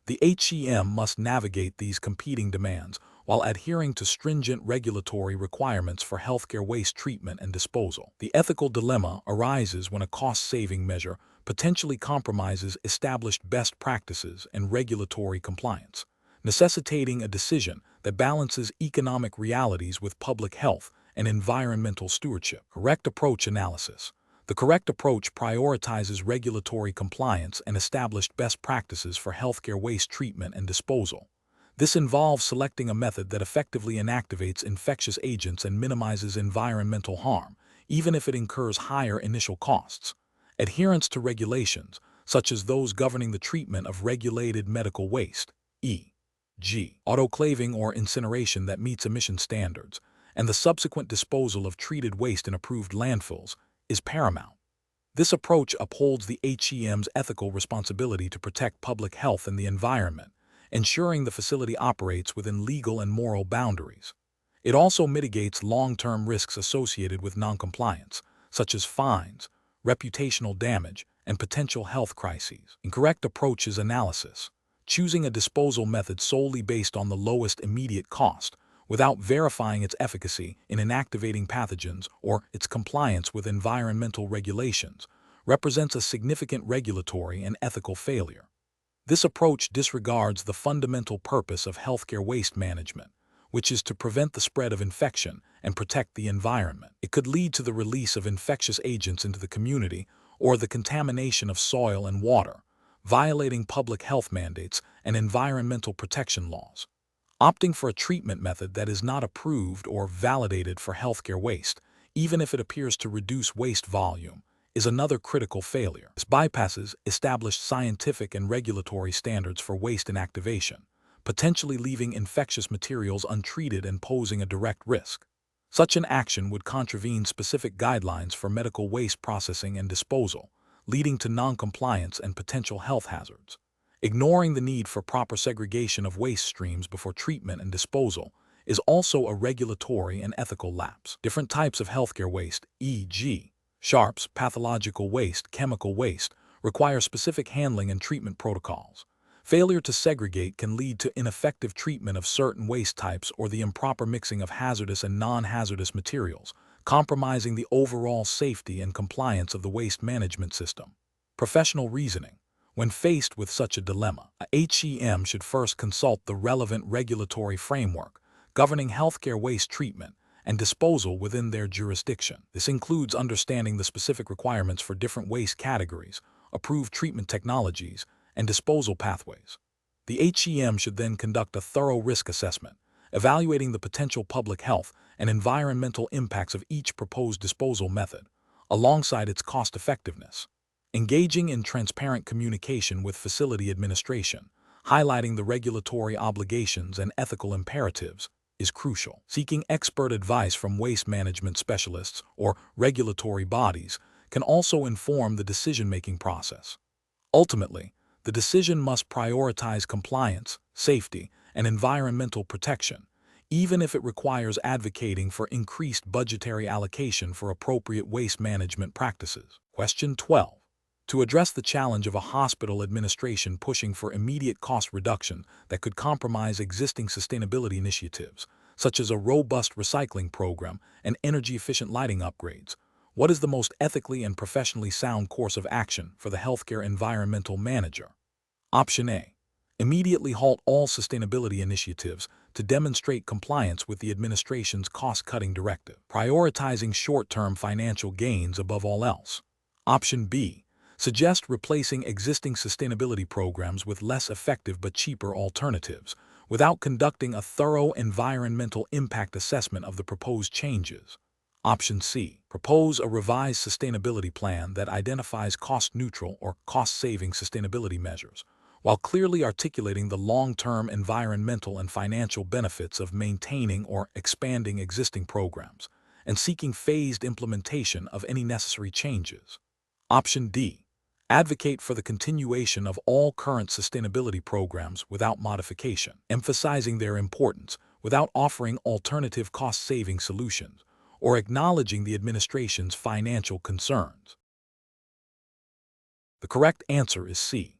The HEM must navigate these competing demands while adhering to stringent regulatory requirements for healthcare waste treatment and disposal. The ethical dilemma arises when a cost-saving measure potentially compromises established best practices and regulatory compliance, necessitating a decision that balances economic realities with public health and environmental stewardship. Correct approach analysis. The correct approach prioritizes regulatory compliance and established best practices for healthcare waste treatment and disposal. This involves selecting a method that effectively inactivates infectious agents and minimizes environmental harm, even if it incurs higher initial costs. Adherence to regulations, such as those governing the treatment of regulated medical waste, e.g., autoclaving or incineration that meets emission standards, and the subsequent disposal of treated waste in approved landfills, is paramount. This approach upholds the HEM's ethical responsibility to protect public health and the environment, ensuring the facility operates within legal and moral boundaries. It also mitigates long-term risks associated with noncompliance, such as fines, reputational damage, and potential health crises. Incorrect approach is analysis. Choosing a disposal method solely based on the lowest immediate cost, without verifying its efficacy in inactivating pathogens or its compliance with environmental regulations, represents a significant regulatory and ethical failure. This approach disregards the fundamental purpose of healthcare waste management, which is to prevent the spread of infection and protect the environment. It could lead to the release of infectious agents into the community or the contamination of soil and water, violating public health mandates and environmental protection laws. Opting for a treatment method that is not approved or validated for healthcare waste, even if it appears to reduce waste volume, is another critical failure. This bypasses established scientific and regulatory standards for waste inactivation, potentially leaving infectious materials untreated and posing a direct risk. Such an action would contravene specific guidelines for medical waste processing and disposal, leading to noncompliance and potential health hazards. Ignoring the need for proper segregation of waste streams before treatment and disposal is also a regulatory and ethical lapse. Different types of healthcare waste, e.g., sharps, pathological waste, chemical waste, require specific handling and treatment protocols. Failure to segregate can lead to ineffective treatment of certain waste types or the improper mixing of hazardous and non-hazardous materials, compromising the overall safety and compliance of the waste management system. Professional reasoning. When faced with such a dilemma, a HEM should first consult the relevant regulatory framework governing healthcare waste treatment and disposal within their jurisdiction. This includes understanding the specific requirements for different waste categories, approved treatment technologies, and disposal pathways. The HEM should then conduct a thorough risk assessment, evaluating the potential public health and environmental impacts of each proposed disposal method, alongside its cost-effectiveness. Engaging in transparent communication with facility administration, highlighting the regulatory obligations and ethical imperatives, is crucial. Seeking expert advice from waste management specialists or regulatory bodies can also inform the decision-making process. Ultimately, the decision must prioritize compliance, safety, and environmental protection, even if it requires advocating for increased budgetary allocation for appropriate waste management practices. Question 12. To address the challenge of a hospital administration pushing for immediate cost reduction that could compromise existing sustainability initiatives, such as a robust recycling program and energy-efficient lighting upgrades, what is the most ethically and professionally sound course of action for the healthcare environmental manager? Option A. Immediately halt all sustainability initiatives to demonstrate compliance with the administration's cost-cutting directive, prioritizing short-term financial gains above all else. Option B. Suggest replacing existing sustainability programs with less effective but cheaper alternatives, without conducting a thorough environmental impact assessment of the proposed changes. Option C. Propose a revised sustainability plan that identifies cost-neutral or cost-saving sustainability measures, while clearly articulating the long-term environmental and financial benefits of maintaining or expanding existing programs, and seeking phased implementation of any necessary changes. Option D. Advocate for the continuation of all current sustainability programs without modification, emphasizing their importance without offering alternative cost-saving solutions or acknowledging the administration's financial concerns. The correct answer is C.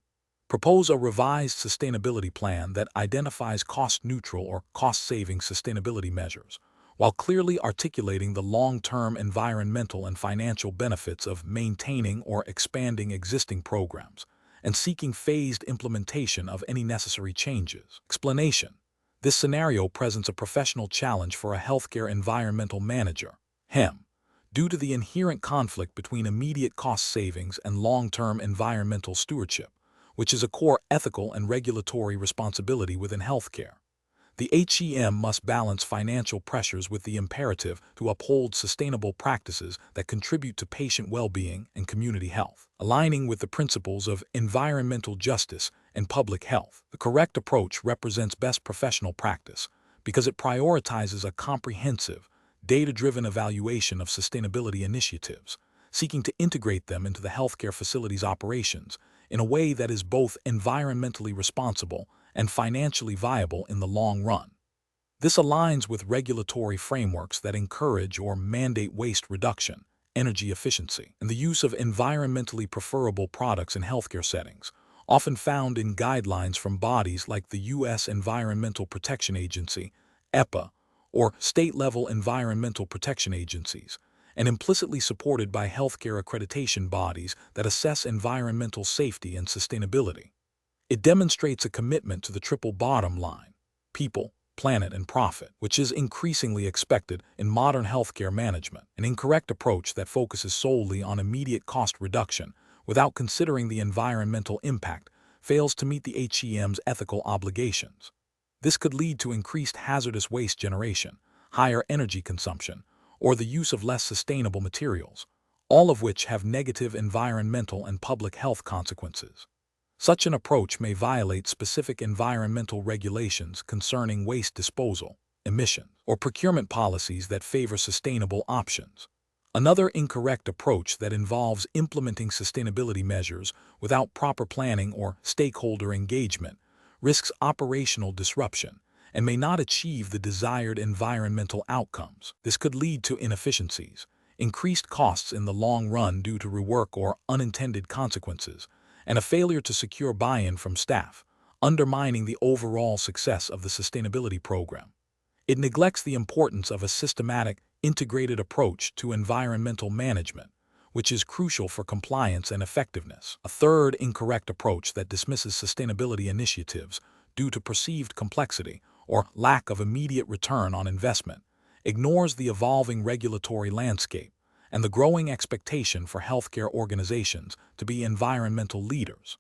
Propose a revised sustainability plan that identifies cost-neutral or cost-saving sustainability measures, while clearly articulating the long-term environmental and financial benefits of maintaining or expanding existing programs, and seeking phased implementation of any necessary changes. Explanation. This scenario presents a professional challenge for a healthcare environmental manager, HEM, due to the inherent conflict between immediate cost savings and long-term environmental stewardship, which is a core ethical and regulatory responsibility within healthcare. The HEM must balance financial pressures with the imperative to uphold sustainable practices that contribute to patient well-being and community health, aligning with the principles of environmental justice and public health. The correct approach represents best professional practice because it prioritizes a comprehensive, data-driven evaluation of sustainability initiatives, seeking to integrate them into the healthcare facility's operations in a way that is both environmentally responsible and financially viable in the long run. This aligns with regulatory frameworks that encourage or mandate waste reduction, energy efficiency, and the use of environmentally preferable products in healthcare settings, often found in guidelines from bodies like the U.S. Environmental Protection Agency, EPA, or state-level environmental protection agencies, and implicitly supported by healthcare accreditation bodies that assess environmental safety and sustainability. It demonstrates a commitment to the triple bottom line, people, planet, and profit, which is increasingly expected in modern healthcare management. An incorrect approach that focuses solely on immediate cost reduction without considering the environmental impact fails to meet the HEM's ethical obligations. This could lead to increased hazardous waste generation, higher energy consumption, or the use of less sustainable materials, all of which have negative environmental and public health consequences. Such an approach may violate specific environmental regulations concerning waste disposal, emissions, or procurement policies that favor sustainable options. Another incorrect approach that involves implementing sustainability measures without proper planning or stakeholder engagement risks operational disruption and may not achieve the desired environmental outcomes. This could lead to inefficiencies, increased costs in the long run due to rework or unintended consequences, and a failure to secure buy-in from staff, undermining the overall success of the sustainability program. It neglects the importance of a systematic, integrated approach to environmental management, which is crucial for compliance and effectiveness. A third incorrect approach that dismisses sustainability initiatives due to perceived complexity or lack of immediate return on investment ignores the evolving regulatory landscape and the growing expectation for healthcare organizations to be environmental leaders.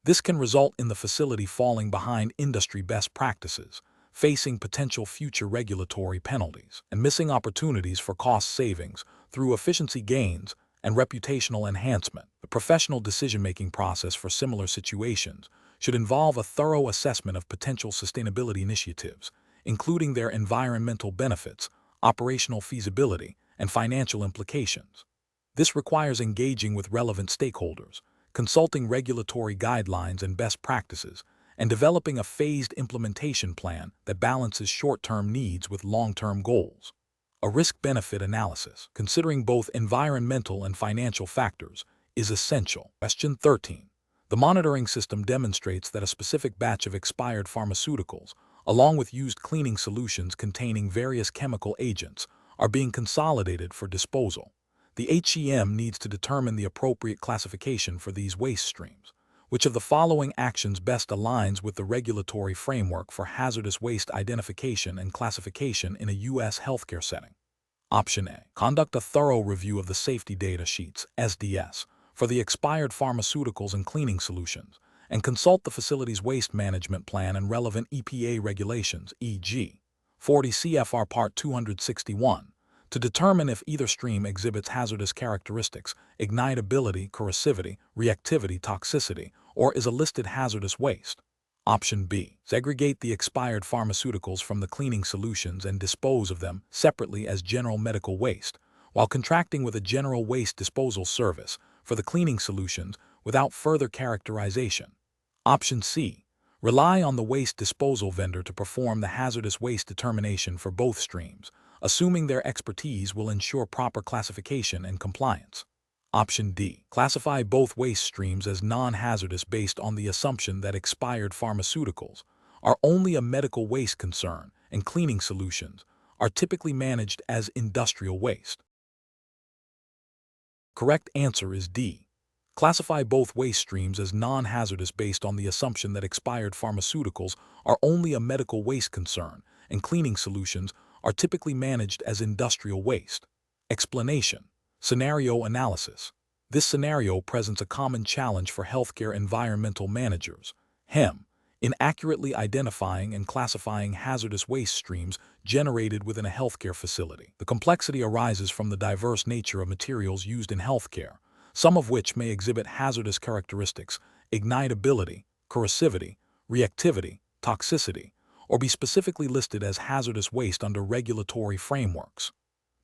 This can result in the facility falling behind industry best practices, facing potential future regulatory penalties, and missing opportunities for cost savings through efficiency gains and reputational enhancement. The professional decision-making process for similar situations should involve a thorough assessment of potential sustainability initiatives, including their environmental benefits, operational feasibility, and financial implications. This requires engaging with relevant stakeholders, consulting regulatory guidelines and best practices, and developing a phased implementation plan that balances short-term needs with long-term goals. A risk-benefit analysis, considering both environmental and financial factors, is essential. Question 13. The monitoring system demonstrates that a specific batch of expired pharmaceuticals, along with used cleaning solutions containing various chemical agents, are being consolidated for disposal. The HEM needs to determine the appropriate classification for these waste streams. Which of the following actions best aligns with the regulatory framework for hazardous waste identification and classification in a U.S. healthcare setting? Option A. Conduct a thorough review of the safety data sheets, SDS, for the expired pharmaceuticals and cleaning solutions, and consult the facility's waste management plan and relevant EPA regulations, e.g., 40 CFR Part 261, to determine if either stream exhibits hazardous characteristics, ignitability, corrosivity, reactivity, toxicity, or is a listed hazardous waste. Option B. Segregate the expired pharmaceuticals from the cleaning solutions and dispose of them separately as general medical waste, while contracting with a general waste disposal service for the cleaning solutions without further characterization. Option C. Rely on the waste disposal vendor to perform the hazardous waste determination for both streams, assuming their expertise will ensure proper classification and compliance. Option D. Classify both waste streams as non-hazardous based on the assumption that expired pharmaceuticals are only a medical waste concern and cleaning solutions are typically managed as industrial waste. Correct answer is D. Classify both waste streams as non-hazardous based on the assumption that expired pharmaceuticals are only a medical waste concern and cleaning solutions are typically managed as industrial waste. Explanation. Scenario analysis. This scenario presents a common challenge for healthcare environmental managers, HEM, in accurately identifying and classifying hazardous waste streams generated within a healthcare facility. The complexity arises from the diverse nature of materials used in healthcare, some of which may exhibit hazardous characteristics, ignitability, corrosivity, reactivity, toxicity, or be specifically listed as hazardous waste under regulatory frameworks.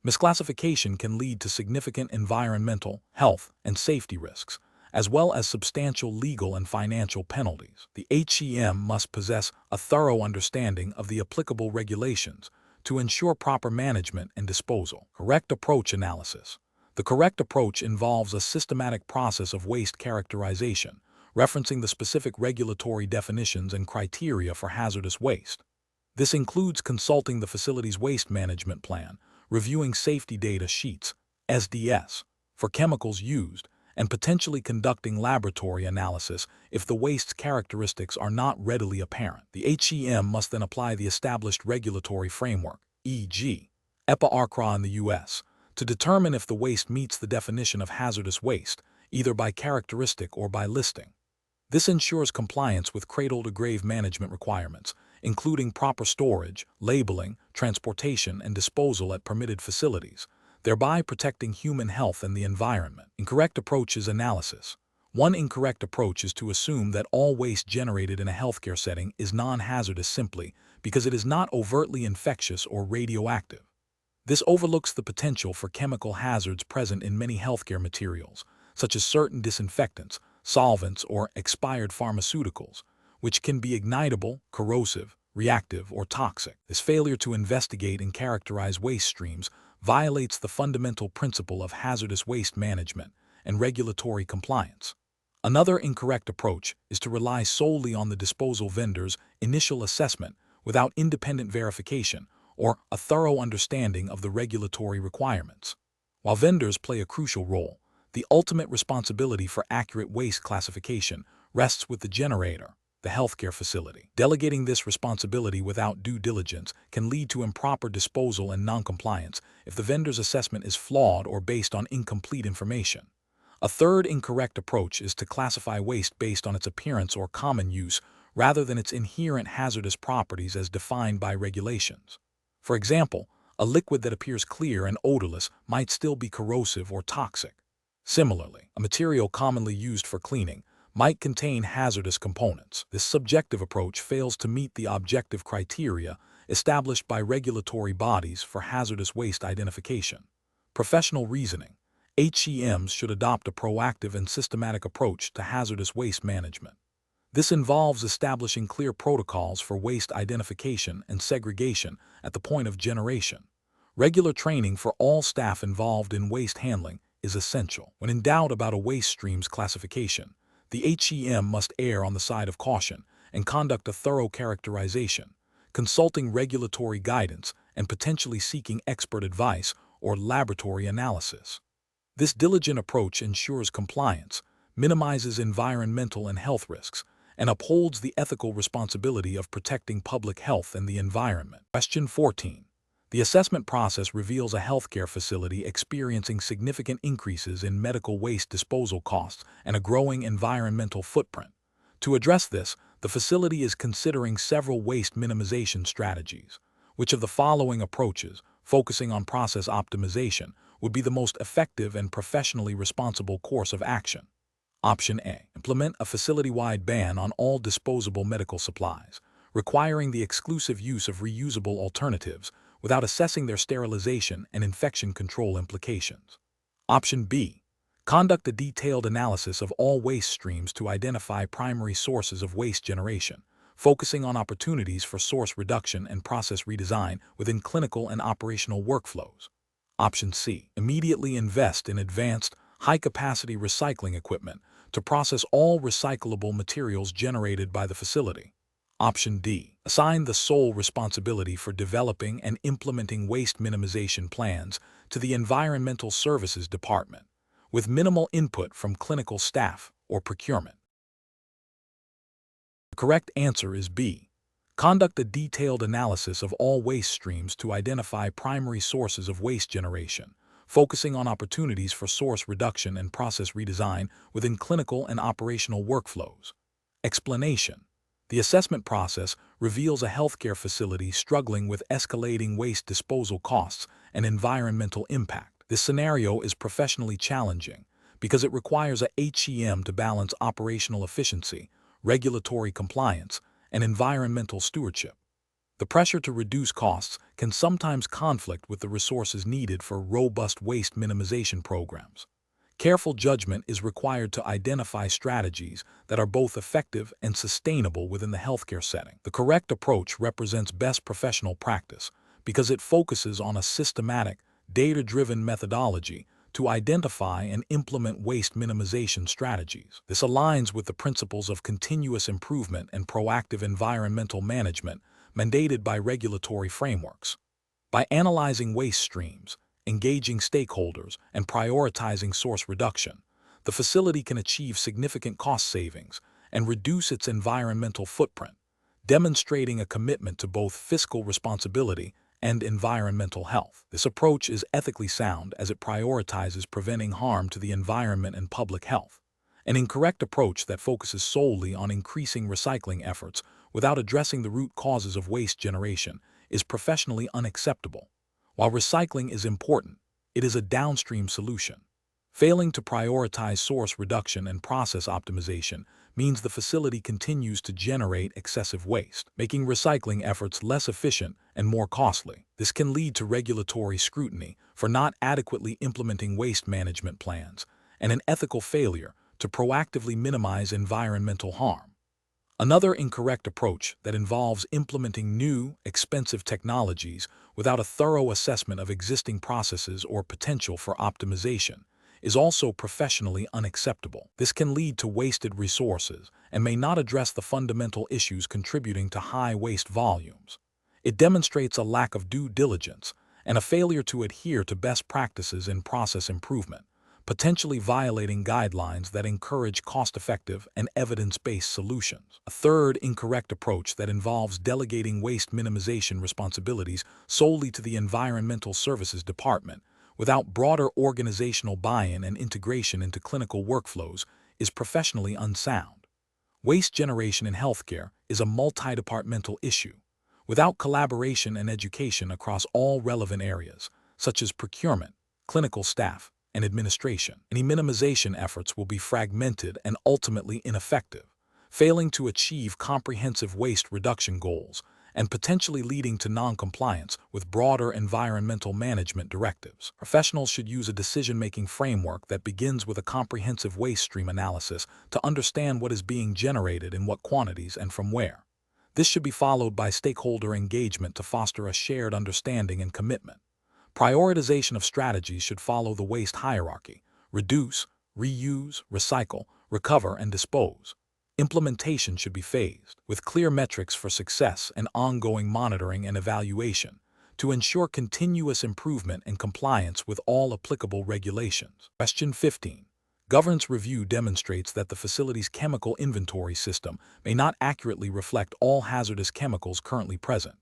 Misclassification can lead to significant environmental, health, and safety risks, as well as substantial legal and financial penalties. The HEM must possess a thorough understanding of the applicable regulations to ensure proper management and disposal. Correct approach analysis. The correct approach involves a systematic process of waste characterization, referencing the specific regulatory definitions and criteria for hazardous waste. This includes consulting the facility's waste management plan, reviewing safety data sheets, SDS, for chemicals used, and potentially conducting laboratory analysis if the waste's characteristics are not readily apparent. The HEM must then apply the established regulatory framework, e.g., EPA-RCRA in the U.S., to determine if the waste meets the definition of hazardous waste, either by characteristic or by listing. This ensures compliance with cradle-to-grave management requirements, including proper storage, labeling, transportation, and disposal at permitted facilities, thereby protecting human health and the environment. Incorrect approach is analysis. One incorrect approach is to assume that all waste generated in a healthcare setting is non-hazardous simply because it is not overtly infectious or radioactive. This overlooks the potential for chemical hazards present in many healthcare materials, such as certain disinfectants, solvents, or expired pharmaceuticals, which can be ignitable, corrosive, reactive, or toxic. This failure to investigate and characterize waste streams violates the fundamental principle of hazardous waste management and regulatory compliance. Another incorrect approach is to rely solely on the disposal vendor's initial assessment without independent verification or a thorough understanding of the regulatory requirements. While vendors play a crucial role, the ultimate responsibility for accurate waste classification rests with the generator, the healthcare facility. Delegating this responsibility without due diligence can lead to improper disposal and noncompliance if the vendor's assessment is flawed or based on incomplete information. A third incorrect approach is to classify waste based on its appearance or common use rather than its inherent hazardous properties as defined by regulations. For example, a liquid that appears clear and odorless might still be corrosive or toxic. Similarly, a material commonly used for cleaning might contain hazardous components. This subjective approach fails to meet the objective criteria established by regulatory bodies for hazardous waste identification. Professional reasoning. HEMs should adopt a proactive and systematic approach to hazardous waste management. This involves establishing clear protocols for waste identification and segregation at the point of generation. Regular training for all staff involved in waste handling is essential. When in doubt about a waste stream's classification, the HEM must err on the side of caution and conduct a thorough characterization, consulting regulatory guidance and potentially seeking expert advice or laboratory analysis. This diligent approach ensures compliance, minimizes environmental and health risks, and upholds the ethical responsibility of protecting public health and the environment. Question 14. The assessment process reveals a healthcare facility experiencing significant increases in medical waste disposal costs and a growing environmental footprint. To address this, the facility is considering several waste minimization strategies. Which of the following approaches, focusing on process optimization, would be the most effective and professionally responsible course of action? Option A. Implement a facility-wide ban on all disposable medical supplies, requiring the exclusive use of reusable alternatives without assessing their sterilization and infection control implications. Option B. Conduct a detailed analysis of all waste streams to identify primary sources of waste generation, focusing on opportunities for source reduction and process redesign within clinical and operational workflows. Option C. Immediately invest in advanced, high-capacity recycling equipment to process all recyclable materials generated by the facility. Option D. Assign the sole responsibility for developing and implementing waste minimization plans to the Environmental Services Department, with minimal input from clinical staff or procurement. The correct answer is B. Conduct a detailed analysis of all waste streams to identify primary sources of waste generation, focusing on opportunities for source reduction and process redesign within clinical and operational workflows. Explanation. The assessment process reveals a healthcare facility struggling with escalating waste disposal costs and environmental impact. This scenario is professionally challenging because it requires a HEM to balance operational efficiency, regulatory compliance, and environmental stewardship. The pressure to reduce costs can sometimes conflict with the resources needed for robust waste minimization programs. Careful judgment is required to identify strategies that are both effective and sustainable within the healthcare setting. The correct approach represents best professional practice because it focuses on a systematic, data-driven methodology to identify and implement waste minimization strategies. This aligns with the principles of continuous improvement and proactive environmental management mandated by regulatory frameworks. By analyzing waste streams, engaging stakeholders, and prioritizing source reduction, the facility can achieve significant cost savings and reduce its environmental footprint, demonstrating a commitment to both fiscal responsibility and environmental health. This approach is ethically sound as it prioritizes preventing harm to the environment and public health. An incorrect approach that focuses solely on increasing recycling efforts without addressing the root causes of waste generation is professionally unacceptable. While recycling is important, it is a downstream solution. Failing to prioritize source reduction and process optimization means the facility continues to generate excessive waste, making recycling efforts less efficient and more costly. This can lead to regulatory scrutiny for not adequately implementing waste management plans and an ethical failure to proactively minimize environmental harm. Another incorrect approach that involves implementing new, expensive technologies without a thorough assessment of existing processes or potential for optimization is also professionally unacceptable. This can lead to wasted resources and may not address the fundamental issues contributing to high waste volumes. It demonstrates a lack of due diligence and a failure to adhere to best practices in process improvement, potentially violating guidelines that encourage cost-effective and evidence-based solutions. A third incorrect approach that involves delegating waste minimization responsibilities solely to the Environmental Services Department without broader organizational buy-in and integration into clinical workflows is professionally unsound. Waste generation in healthcare is a multi-departmental issue. Without collaboration and education across all relevant areas, such as procurement, clinical staff, and administration, any minimization efforts will be fragmented and ultimately ineffective, failing to achieve comprehensive waste reduction goals and potentially leading to non-compliance with broader environmental management directives. Professionals should use a decision-making framework that begins with a comprehensive waste stream analysis to understand what is being generated in what quantities and from where. This should be followed by stakeholder engagement to foster a shared understanding and commitment. Prioritization of strategies should follow the waste hierarchy: reduce, reuse, recycle, recover, and dispose. Implementation should be phased, with clear metrics for success and ongoing monitoring and evaluation to ensure continuous improvement and compliance with all applicable regulations. Question 15. Governance review demonstrates that the facility's chemical inventory system may not accurately reflect all hazardous chemicals currently present.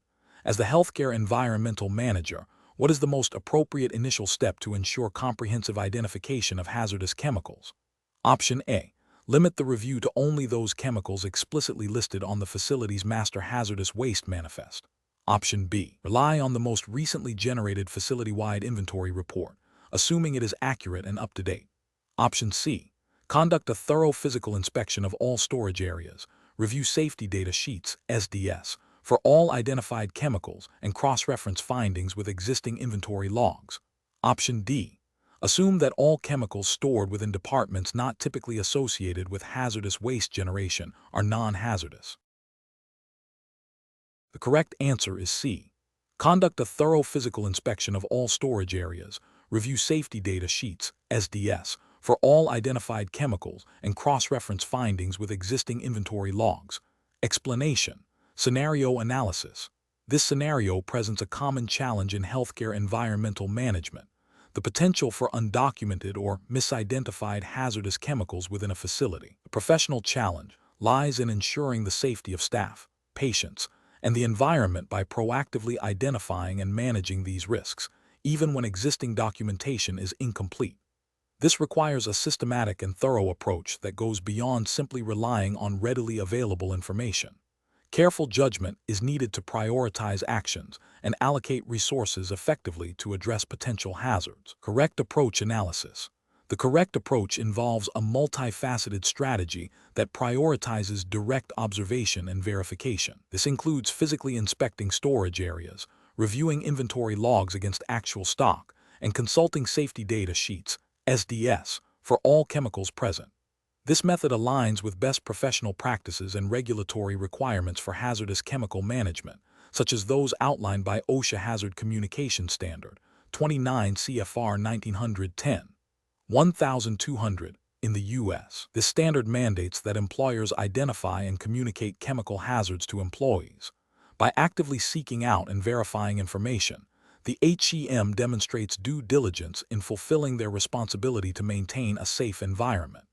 As the healthcare environmental manager, what is the most appropriate initial step to ensure comprehensive identification of hazardous chemicals? Option A. Limit the review to only those chemicals explicitly listed on the facility's Master Hazardous Waste Manifest. Option B. Rely on the most recently generated facility-wide inventory report, assuming it is accurate and up-to-date. Option C. Conduct a thorough physical inspection of all storage areas, review safety data sheets, SDS, for all identified chemicals and cross-reference findings with existing inventory logs. Option D. Assume that all chemicals stored within departments not typically associated with hazardous waste generation are non-hazardous. The correct answer is C. Conduct a thorough physical inspection of all storage areas, review safety data sheets, SDS, for all identified chemicals and cross-reference findings with existing inventory logs. Explanation: scenario analysis. This scenario presents a common challenge in healthcare environmental management: the potential for undocumented or misidentified hazardous chemicals within a facility. The professional challenge lies in ensuring the safety of staff, patients, and the environment by proactively identifying and managing these risks, even when existing documentation is incomplete. This requires a systematic and thorough approach that goes beyond simply relying on readily available information. Careful judgment is needed to prioritize actions and allocate resources effectively to address potential hazards. Correct approach analysis. The correct approach involves a multifaceted strategy that prioritizes direct observation and verification. This includes physically inspecting storage areas, reviewing inventory logs against actual stock, and consulting safety data sheets, SDS, for all chemicals present. This method aligns with best professional practices and regulatory requirements for hazardous chemical management, such as those outlined by OSHA Hazard Communication Standard 29 CFR 1910, 1200 in the U.S. This standard mandates that employers identify and communicate chemical hazards to employees. By actively seeking out and verifying information, the HEM demonstrates due diligence in fulfilling their responsibility to maintain a safe environment.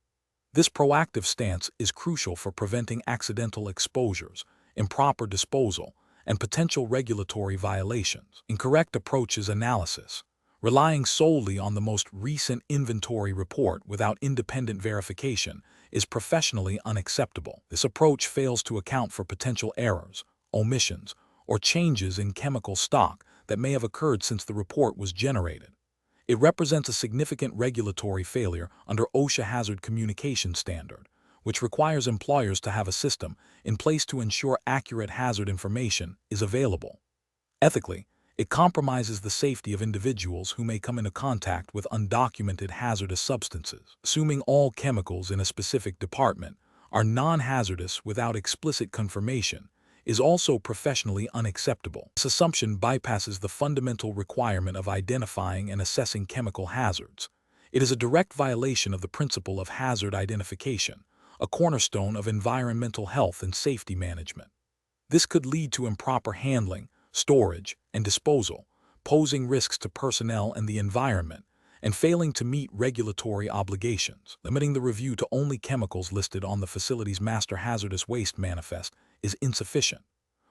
This proactive stance is crucial for preventing accidental exposures, improper disposal, and potential regulatory violations. Incorrect approach is analysis. Relying solely on the most recent inventory report without independent verification is professionally unacceptable. This approach fails to account for potential errors, omissions, or changes in chemical stock that may have occurred since the report was generated. It represents a significant regulatory failure under OSHA Hazard Communication Standard, which requires employers to have a system in place to ensure accurate hazard information is available. Ethically, it compromises the safety of individuals who may come into contact with undocumented hazardous substances. Assuming all chemicals in a specific department are non-hazardous without explicit confirmation is also professionally unacceptable. This assumption bypasses the fundamental requirement of identifying and assessing chemical hazards. It is a direct violation of the principle of hazard identification, a cornerstone of environmental health and safety management. This could lead to improper handling, storage, and disposal, posing risks to personnel and the environment, and failing to meet regulatory obligations. Limiting the review to only chemicals listed on the facility's Master Hazardous Waste Manifest is insufficient.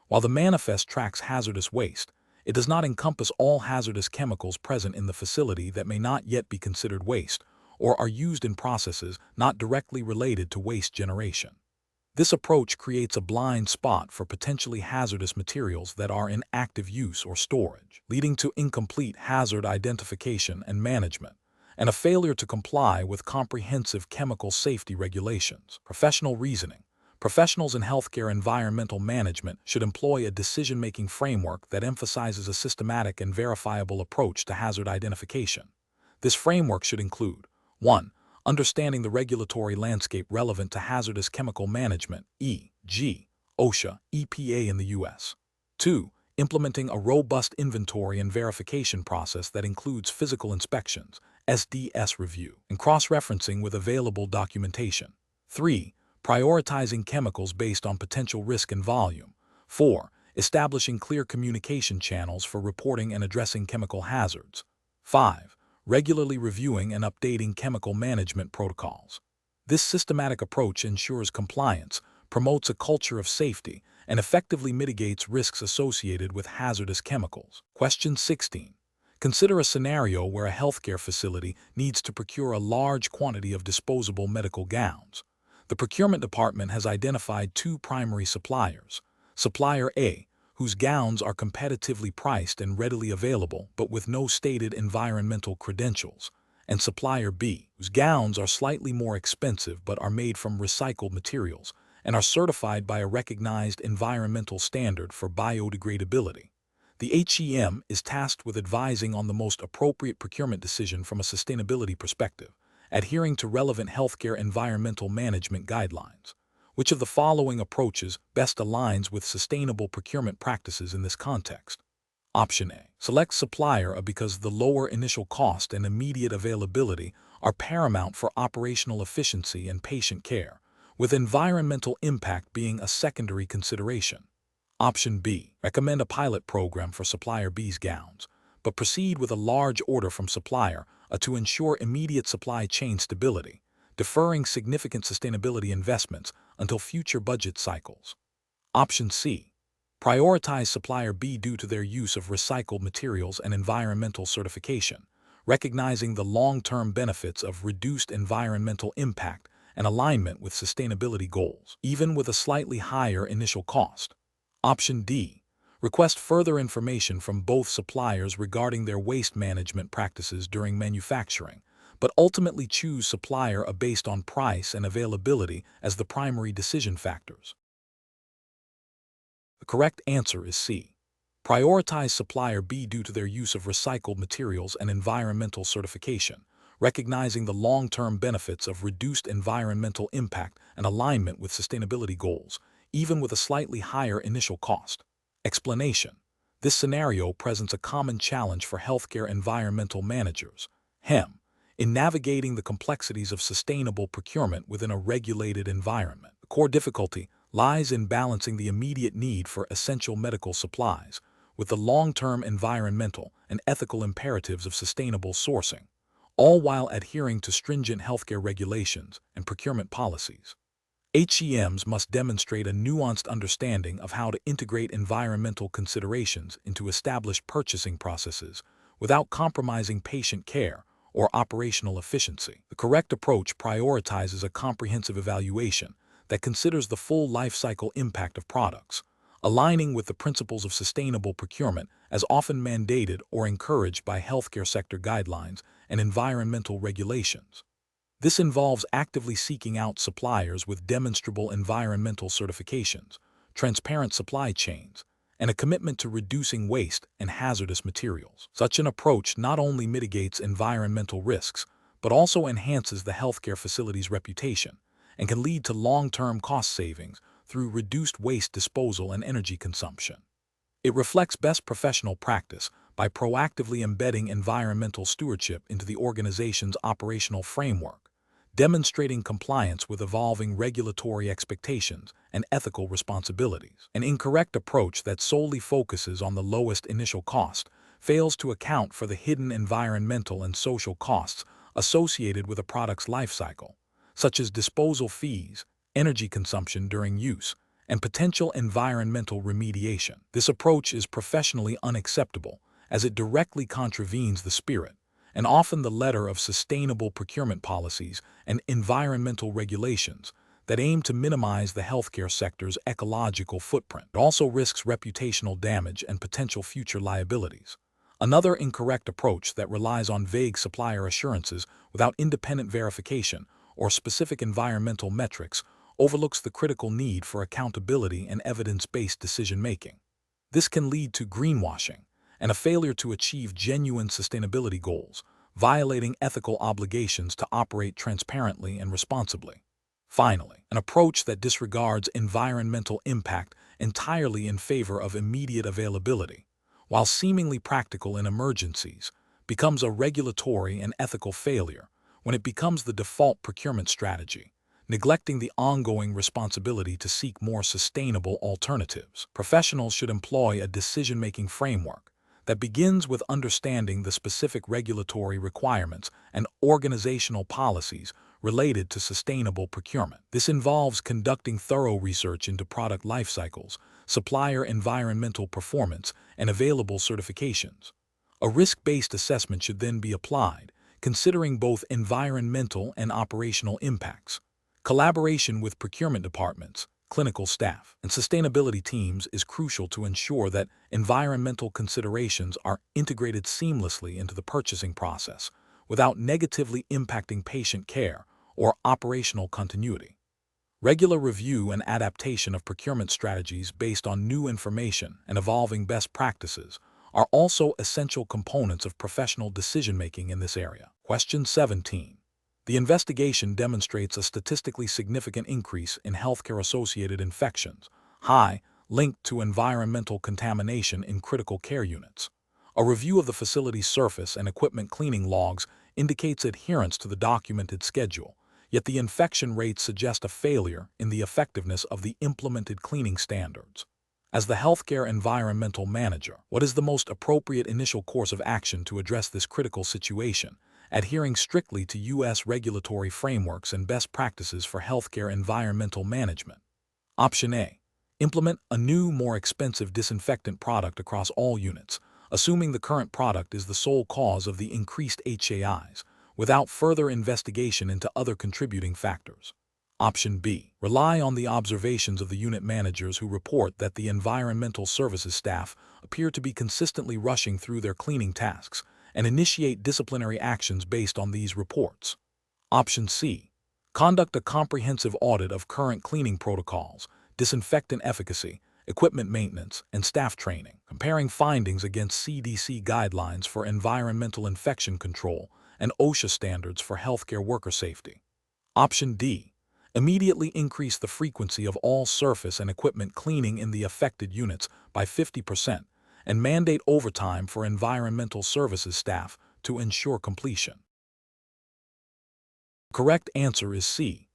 While the manifest tracks hazardous waste, it does not encompass all hazardous chemicals present in the facility that may not yet be considered waste or are used in processes not directly related to waste generation. This approach creates a blind spot for potentially hazardous materials that are in active use or storage, leading to incomplete hazard identification and management, and a failure to comply with comprehensive chemical safety regulations. Professional reasoning. Professionals in healthcare environmental management should employ a decision-making framework that emphasizes a systematic and verifiable approach to hazard identification. This framework should include 1. Understanding the regulatory landscape relevant to hazardous chemical management, e.g., OSHA, EPA in the U.S. 2. Implementing a robust inventory and verification process that includes physical inspections, SDS review, and cross-referencing with available documentation. 3. Prioritizing chemicals based on potential risk and volume. 4. Establishing clear communication channels for reporting and addressing chemical hazards. 5. Regularly reviewing and updating chemical management protocols. This systematic approach ensures compliance, promotes a culture of safety, and effectively mitigates risks associated with hazardous chemicals. Question 16. Consider a scenario where a healthcare facility needs to procure a large quantity of disposable medical gowns. The procurement department has identified two primary suppliers: Supplier A, whose gowns are competitively priced and readily available but with no stated environmental credentials, and Supplier B, whose gowns are slightly more expensive but are made from recycled materials and are certified by a recognized environmental standard for biodegradability. The HEM is tasked with advising on the most appropriate procurement decision from a sustainability perspective, adhering to relevant healthcare environmental management guidelines. Which of the following approaches best aligns with sustainable procurement practices in this context? Option A. Select Supplier A because the lower initial cost and immediate availability are paramount for operational efficiency and patient care, with environmental impact being a secondary consideration. Option B. Recommend a pilot program for Supplier B's gowns, but proceed with a large order from Supplier A to ensure immediate supply chain stability, deferring significant sustainability investments until future budget cycles. Option C. Prioritize Supplier B due to their use of recycled materials and environmental certification, recognizing the long-term benefits of reduced environmental impact and alignment with sustainability goals, even with a slightly higher initial cost. Option D. Request further information from both suppliers regarding their waste management practices during manufacturing, but ultimately choose Supplier A based on price and availability as the primary decision factors. The correct answer is C. Prioritize Supplier B due to their use of recycled materials and environmental certification, recognizing the long-term benefits of reduced environmental impact and alignment with sustainability goals, even with a slightly higher initial cost. Explanation. This scenario presents a common challenge for healthcare environmental managers, HEM, in navigating the complexities of sustainable procurement within a regulated environment. The core difficulty lies in balancing the immediate need for essential medical supplies with the long-term environmental and ethical imperatives of sustainable sourcing, all while adhering to stringent healthcare regulations and procurement policies. HEMs must demonstrate a nuanced understanding of how to integrate environmental considerations into established purchasing processes without compromising patient care or operational efficiency. The correct approach prioritizes a comprehensive evaluation that considers the full life cycle impact of products, aligning with the principles of sustainable procurement as often mandated or encouraged by healthcare sector guidelines and environmental regulations. This involves actively seeking out suppliers with demonstrable environmental certifications, transparent supply chains, and a commitment to reducing waste and hazardous materials. Such an approach not only mitigates environmental risks, but also enhances the healthcare facility's reputation and can lead to long-term cost savings through reduced waste disposal and energy consumption. It reflects best professional practice by proactively embedding environmental stewardship into the organization's operational framework, demonstrating compliance with evolving regulatory expectations and ethical responsibilities. An incorrect approach that solely focuses on the lowest initial cost fails to account for the hidden environmental and social costs associated with a product's life cycle, such as disposal fees, energy consumption during use, and potential environmental remediation. This approach is professionally unacceptable as it directly contravenes the spirit and often the letter of sustainable procurement policies and environmental regulations that aim to minimize the healthcare sector's ecological footprint. It also risks reputational damage and potential future liabilities. Another incorrect approach that relies on vague supplier assurances without independent verification or specific environmental metrics overlooks the critical need for accountability and evidence-based decision-making. This can lead to greenwashing and a failure to achieve genuine sustainability goals, violating ethical obligations to operate transparently and responsibly. Finally, an approach that disregards environmental impact entirely in favor of immediate availability, while seemingly practical in emergencies, becomes a regulatory and ethical failure when it becomes the default procurement strategy, neglecting the ongoing responsibility to seek more sustainable alternatives. Professionals should employ a decision-making framework that begins with understanding the specific regulatory requirements and organizational policies related to sustainable procurement. This involves conducting thorough research into product life cycles, supplier environmental performance, and available certifications. A risk-based assessment should then be applied, considering both environmental and operational impacts. Collaboration with procurement departments, clinical staff, and sustainability teams is crucial to ensure that environmental considerations are integrated seamlessly into the purchasing process without negatively impacting patient care or operational continuity. Regular review and adaptation of procurement strategies based on new information and evolving best practices are also essential components of professional decision-making in this area. Question 17. The investigation demonstrates a statistically significant increase in healthcare-associated infections, high, linked to environmental contamination in critical care units. A review of the facility's surface and equipment cleaning logs indicates adherence to the documented schedule, yet the infection rates suggest a failure in the effectiveness of the implemented cleaning standards. As the healthcare environmental manager, what is the most appropriate initial course of action to address this critical situation, adhering strictly to U.S. regulatory frameworks and best practices for healthcare environmental management? Option A. Implement a new, more expensive disinfectant product across all units, assuming the current product is the sole cause of the increased HAIs, without further investigation into other contributing factors. Option B. Rely on the observations of the unit managers who report that the environmental services staff appear to be consistently rushing through their cleaning tasks, and initiate disciplinary actions based on these reports. Option C. Conduct a comprehensive audit of current cleaning protocols, disinfectant efficacy, equipment maintenance, and staff training, comparing findings against CDC guidelines for environmental infection control and OSHA standards for healthcare worker safety. Option D. Immediately increase the frequency of all surface and equipment cleaning in the affected units by 50% and mandate overtime for environmental services staff to ensure completion. The correct answer is C.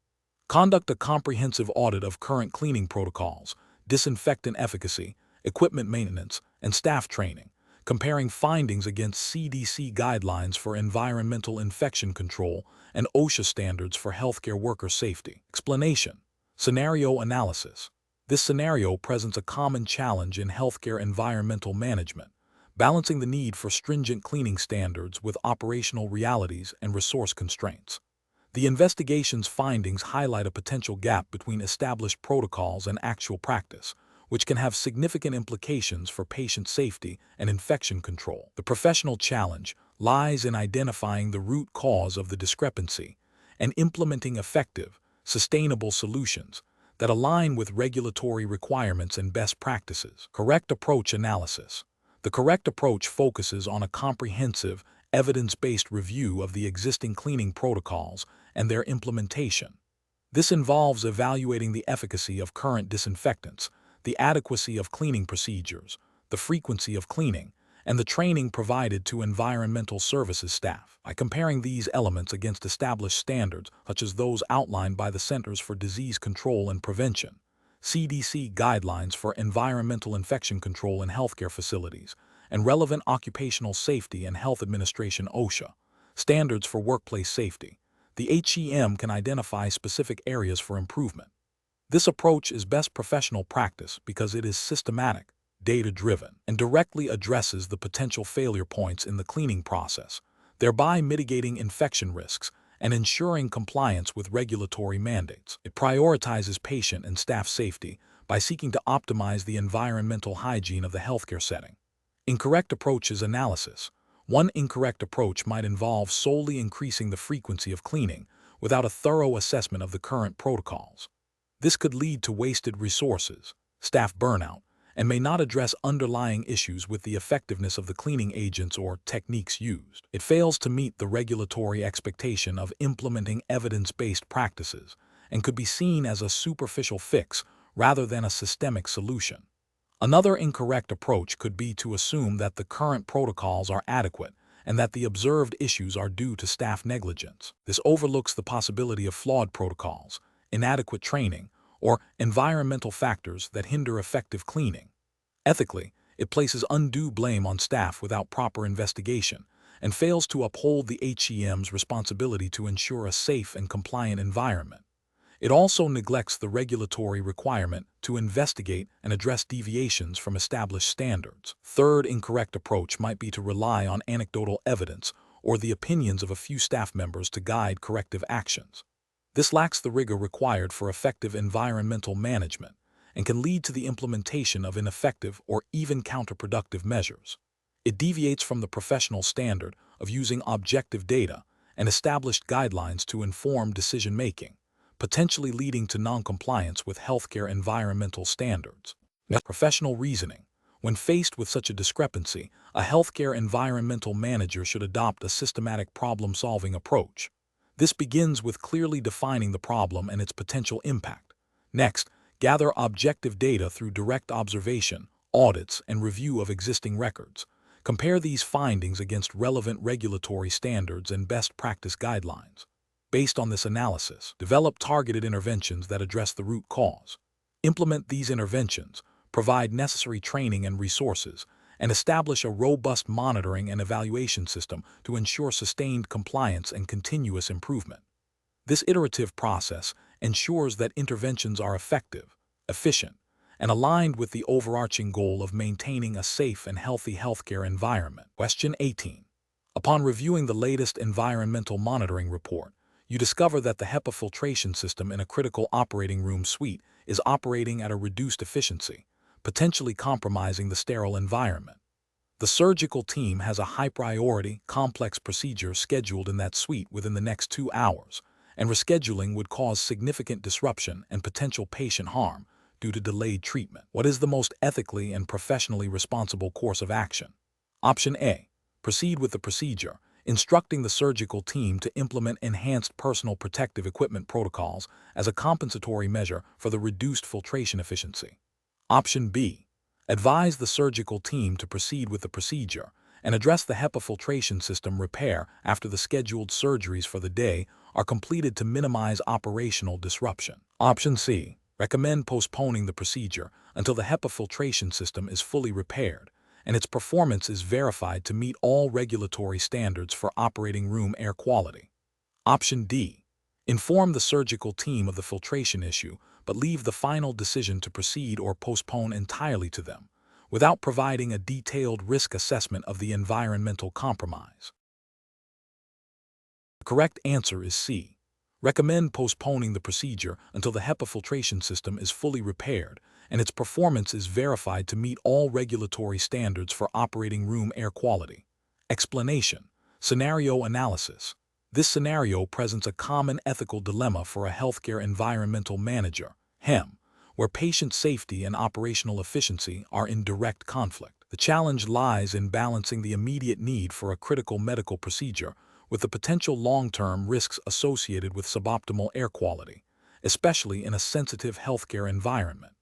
Conduct a comprehensive audit of current cleaning protocols, disinfectant efficacy, equipment maintenance, and staff training, comparing findings against CDC guidelines for environmental infection control and OSHA standards for healthcare worker safety. Explanation. Scenario analysis. This scenario presents a common challenge in healthcare environmental management, balancing the need for stringent cleaning standards with operational realities and resource constraints. The investigation's findings highlight a potential gap between established protocols and actual practice, which can have significant implications for patient safety and infection control. The professional challenge lies in identifying the root cause of the discrepancy and implementing effective, sustainable solutions that align with regulatory requirements and best practices. Correct approach analysis. The correct approach focuses on a comprehensive, evidence-based review of the existing cleaning protocols and their implementation. This involves evaluating the efficacy of current disinfectants, the adequacy of cleaning procedures, the frequency of cleaning, and the training provided to environmental services staff. By comparing these elements against established standards, such as those outlined by the Centers for Disease Control and Prevention, CDC guidelines for environmental infection control in healthcare facilities, and relevant Occupational Safety and Health Administration (OSHA) standards for workplace safety, the HEM can identify specific areas for improvement. This approach is best professional practice because it is systematic, data-driven, and directly addresses the potential failure points in the cleaning process, thereby mitigating infection risks and ensuring compliance with regulatory mandates. It prioritizes patient and staff safety by seeking to optimize the environmental hygiene of the healthcare setting. Incorrect approaches analysis. One incorrect approach might involve solely increasing the frequency of cleaning without a thorough assessment of the current protocols. This could lead to wasted resources, staff burnout, and may not address underlying issues with the effectiveness of the cleaning agents or techniques used. It fails to meet the regulatory expectation of implementing evidence-based practices and could be seen as a superficial fix rather than a systemic solution. Another incorrect approach could be to assume that the current protocols are adequate and that the observed issues are due to staff negligence. This overlooks the possibility of flawed protocols, inadequate training, or environmental factors that hinder effective cleaning. Ethically, it places undue blame on staff without proper investigation and fails to uphold the HEM's responsibility to ensure a safe and compliant environment. It also neglects the regulatory requirement to investigate and address deviations from established standards. Third incorrect approach might be to rely on anecdotal evidence or the opinions of a few staff members to guide corrective actions. This lacks the rigor required for effective environmental management and can lead to the implementation of ineffective or even counterproductive measures. It deviates from the professional standard of using objective data and established guidelines to inform decision-making, potentially leading to noncompliance with healthcare environmental standards. Professional reasoning. When faced with such a discrepancy, a healthcare environmental manager should adopt a systematic problem-solving approach. This begins with clearly defining the problem and its potential impact. Next, gather objective data through direct observation, audits, and review of existing records. Compare these findings against relevant regulatory standards and best practice guidelines. Based on this analysis, develop targeted interventions that address the root cause. Implement these interventions, provide necessary training and resources, and establish a robust monitoring and evaluation system to ensure sustained compliance and continuous improvement. This iterative process ensures that interventions are effective, efficient, and aligned with the overarching goal of maintaining a safe and healthy healthcare environment. Question 18. Upon reviewing the latest environmental monitoring report, you discover that the HEPA filtration system in a critical operating room suite is operating at a reduced efficiency, potentially compromising the sterile environment. The surgical team has a high-priority, complex procedure scheduled in that suite within the next 2 hours, and rescheduling would cause significant disruption and potential patient harm due to delayed treatment. What is the most ethically and professionally responsible course of action? Option A. Proceed with the procedure, instructing the surgical team to implement enhanced personal protective equipment protocols as a compensatory measure for the reduced filtration efficiency. Option B. Advise the surgical team to proceed with the procedure and address the HEPA filtration system repair after the scheduled surgeries for the day are completed to minimize operational disruption. Option C. Recommend postponing the procedure until the HEPA filtration system is fully repaired and its performance is verified to meet all regulatory standards for operating room air quality. Option D. Inform the surgical team of the filtration issue, but leave the final decision to proceed or postpone entirely to them, without providing a detailed risk assessment of the environmental compromise. The correct answer is C. Recommend postponing the procedure until the HEPA filtration system is fully repaired and its performance is verified to meet all regulatory standards for operating room air quality. Explanation: scenario analysis. This scenario presents a common ethical dilemma for a healthcare environmental manager, HEM, where patient safety and operational efficiency are in direct conflict. The challenge lies in balancing the immediate need for a critical medical procedure with the potential long-term risks associated with suboptimal air quality, especially in a sensitive healthcare environment.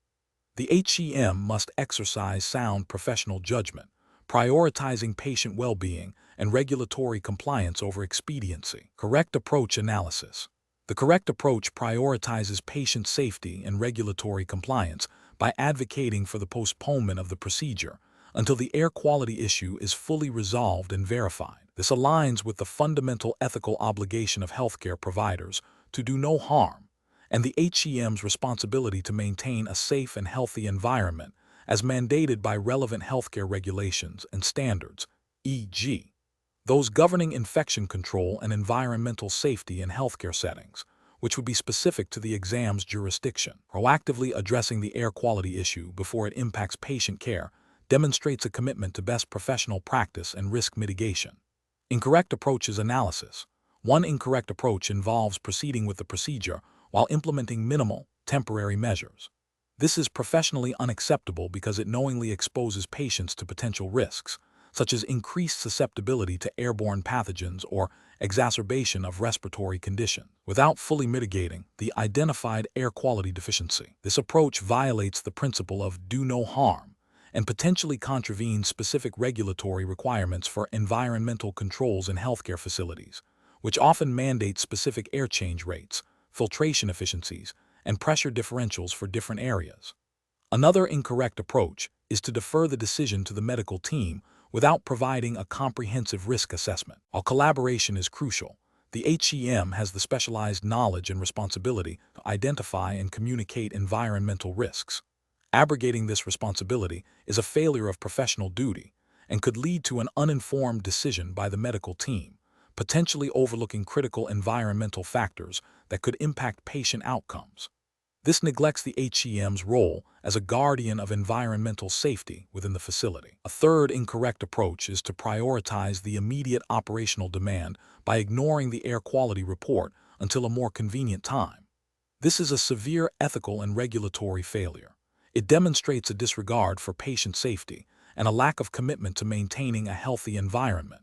The HEM must exercise sound professional judgment, prioritizing patient well-being and regulatory compliance over expediency. Correct approach analysis. The correct approach prioritizes patient safety and regulatory compliance by advocating for the postponement of the procedure until the air quality issue is fully resolved and verified. This aligns with the fundamental ethical obligation of healthcare providers to do no harm and the HEM's responsibility to maintain a safe and healthy environment as mandated by relevant healthcare regulations and standards, e.g., those governing infection control and environmental safety in healthcare settings, which would be specific to the exam's jurisdiction. Proactively addressing the air quality issue before it impacts patient care demonstrates a commitment to best professional practice and risk mitigation. Incorrect approaches analysis. One incorrect approach involves proceeding with the procedure while implementing minimal, temporary measures. This is professionally unacceptable because it knowingly exposes patients to potential risks, such as increased susceptibility to airborne pathogens or exacerbation of respiratory conditions, without fully mitigating the identified air quality deficiency. This approach violates the principle of do no harm and potentially contravenes specific regulatory requirements for environmental controls in healthcare facilities, which often mandate specific air change rates, filtration efficiencies, and pressure differentials for different areas. Another incorrect approach is to defer the decision to the medical team without providing a comprehensive risk assessment. While collaboration is crucial, the HEM has the specialized knowledge and responsibility to identify and communicate environmental risks. Abrogating this responsibility is a failure of professional duty and could lead to an uninformed decision by the medical team, potentially overlooking critical environmental factors that could impact patient outcomes. This neglects the HEM's role as a guardian of environmental safety within the facility. A third incorrect approach is to prioritize the immediate operational demand by ignoring the air quality report until a more convenient time. This is a severe ethical and regulatory failure. It demonstrates a disregard for patient safety and a lack of commitment to maintaining a healthy environment.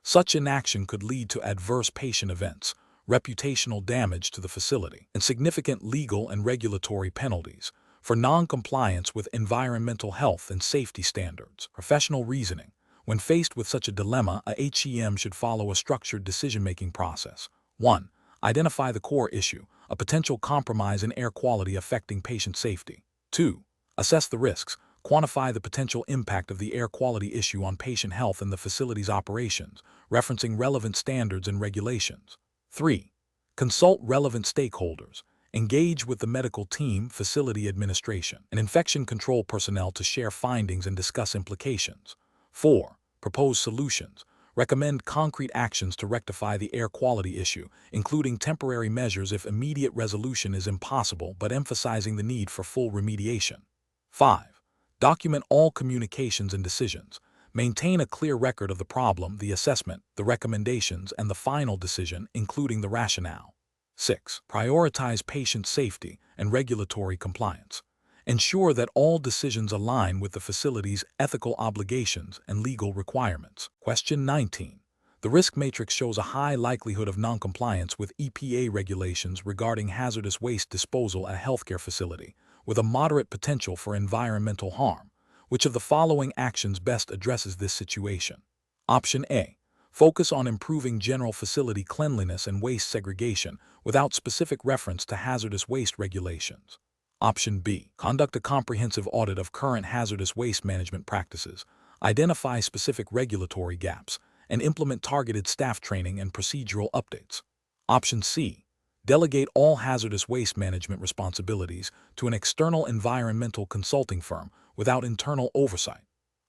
Such inaction could lead to adverse patient events, reputational damage to the facility, and significant legal and regulatory penalties for non-compliance with environmental health and safety standards. Professional reasoning. When faced with such a dilemma, a HEM should follow a structured decision-making process. 1. Identify the core issue, a potential compromise in air quality affecting patient safety. 2. Assess the risks, quantify the potential impact of the air quality issue on patient health and the facility's operations, referencing relevant standards and regulations. 3. Consult relevant stakeholders. Engage with the medical team, facility administration, and infection control personnel to share findings and discuss implications. 4. Propose solutions. Recommend concrete actions to rectify the air quality issue, including temporary measures if immediate resolution is impossible, but emphasizing the need for full remediation. 5. Document all communications and decisions. Maintain a clear record of the problem, the assessment, the recommendations, and the final decision, including the rationale. 6. Prioritize patient safety and regulatory compliance. Ensure that all decisions align with the facility's ethical obligations and legal requirements. Question 19. The risk matrix shows a high likelihood of noncompliance with EPA regulations regarding hazardous waste disposal at a healthcare facility, with a moderate potential for environmental harm. Which of the following actions best addresses this situation? Option A. Focus on improving general facility cleanliness and waste segregation without specific reference to hazardous waste regulations. Option B. Conduct a comprehensive audit of current hazardous waste management practices, identify specific regulatory gaps, and implement targeted staff training and procedural updates. Option C. Delegate all hazardous waste management responsibilities to an external environmental consulting firm without internal oversight.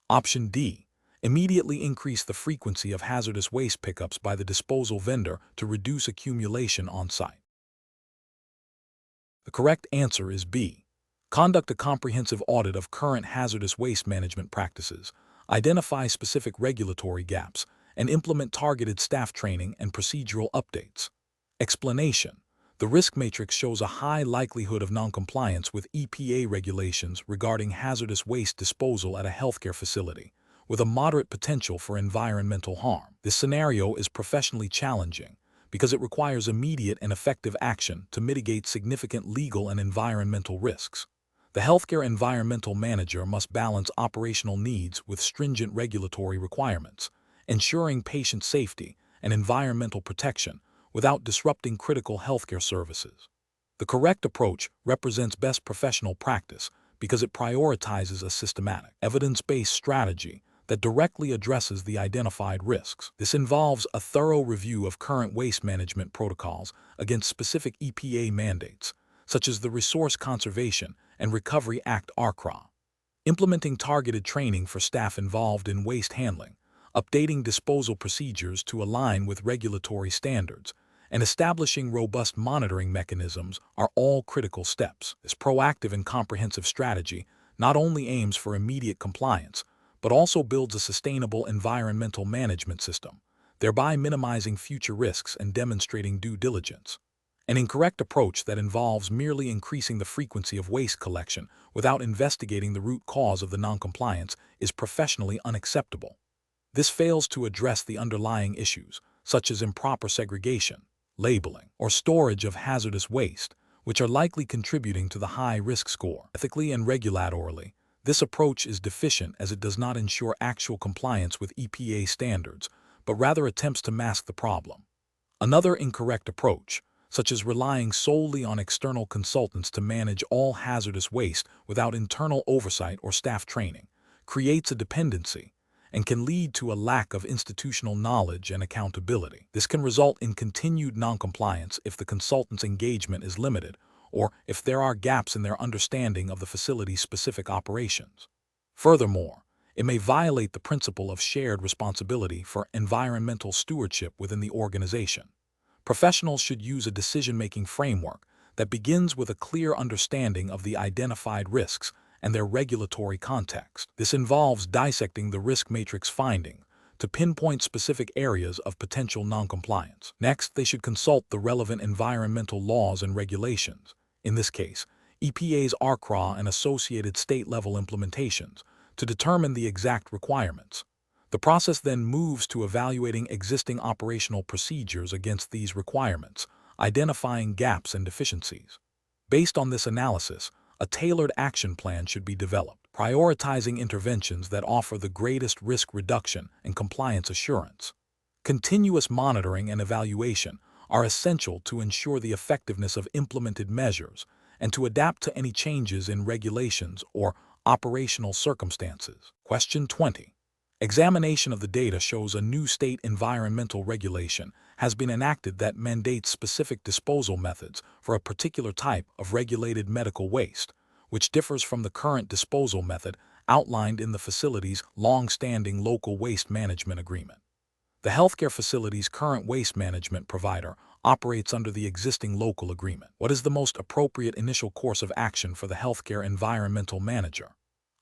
Option D. Immediately increase the frequency of hazardous waste pickups by the disposal vendor to reduce accumulation on site. The correct answer is B. Conduct a comprehensive audit of current hazardous waste management practices, identify specific regulatory gaps, and implement targeted staff training and procedural updates. Explanation: the risk matrix shows a high likelihood of noncompliance with EPA regulations regarding hazardous waste disposal at a healthcare facility, with a moderate potential for environmental harm. This scenario is professionally challenging because it requires immediate and effective action to mitigate significant legal and environmental risks. The healthcare environmental manager must balance operational needs with stringent regulatory requirements, ensuring patient safety and environmental protection without disrupting critical healthcare services. The correct approach represents best professional practice because it prioritizes a systematic, evidence-based strategy that directly addresses the identified risks. This involves a thorough review of current waste management protocols against specific EPA mandates, such as the Resource Conservation and Recovery Act (RCRA), implementing targeted training for staff involved in waste handling, updating disposal procedures to align with regulatory standards, and establishing robust monitoring mechanisms are all critical steps. This proactive and comprehensive strategy not only aims for immediate compliance, but also builds a sustainable environmental management system, thereby minimizing future risks and demonstrating due diligence. An incorrect approach that involves merely increasing the frequency of waste collection without investigating the root cause of the noncompliance is professionally unacceptable. This fails to address the underlying issues, such as improper segregation, labeling, or storage of hazardous waste, which are likely contributing to the high risk score. Ethically and regulatorily, this approach is deficient as it does not ensure actual compliance with EPA standards, but rather attempts to mask the problem. Another incorrect approach, such as relying solely on external consultants to manage all hazardous waste without internal oversight or staff training, creates a dependency and can lead to a lack of institutional knowledge and accountability. This can result in continued noncompliance if the consultant's engagement is limited or if there are gaps in their understanding of the facility's specific operations. Furthermore, it may violate the principle of shared responsibility for environmental stewardship within the organization. Professionals should use a decision-making framework that begins with a clear understanding of the identified risks and their regulatory context. This involves dissecting the risk matrix finding to pinpoint specific areas of potential noncompliance. Next, they should consult the relevant environmental laws and regulations, in this case, EPA's RCRA and associated state-level implementations, to determine the exact requirements. The process then moves to evaluating existing operational procedures against these requirements, identifying gaps and deficiencies. Based on this analysis, a tailored action plan should be developed, prioritizing interventions that offer the greatest risk reduction and compliance assurance. Continuous monitoring and evaluation are essential to ensure the effectiveness of implemented measures and to adapt to any changes in regulations or operational circumstances. Question 20. Examination of the data shows a new state environmental regulation has been enacted that mandates specific disposal methods for a particular type of regulated medical waste, which differs from the current disposal method outlined in the facility's long-standing local waste management agreement. The healthcare facility's current waste management provider operates under the existing local agreement. What is the most appropriate initial course of action for the healthcare environmental manager?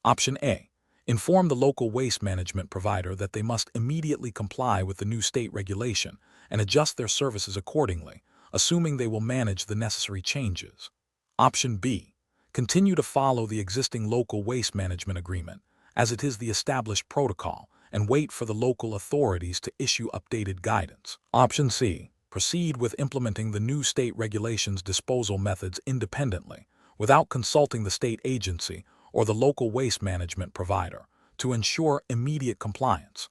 Option A. Inform the local waste management provider that they must immediately comply with the new state regulation and adjust their services accordingly, assuming they will manage the necessary changes. Option B. Continue to follow the existing local waste management agreement, as it is the established protocol, and wait for the local authorities to issue updated guidance. Option C. Proceed with implementing the new state regulations' disposal methods independently, without consulting the state agency or the local waste management provider, to ensure immediate compliance.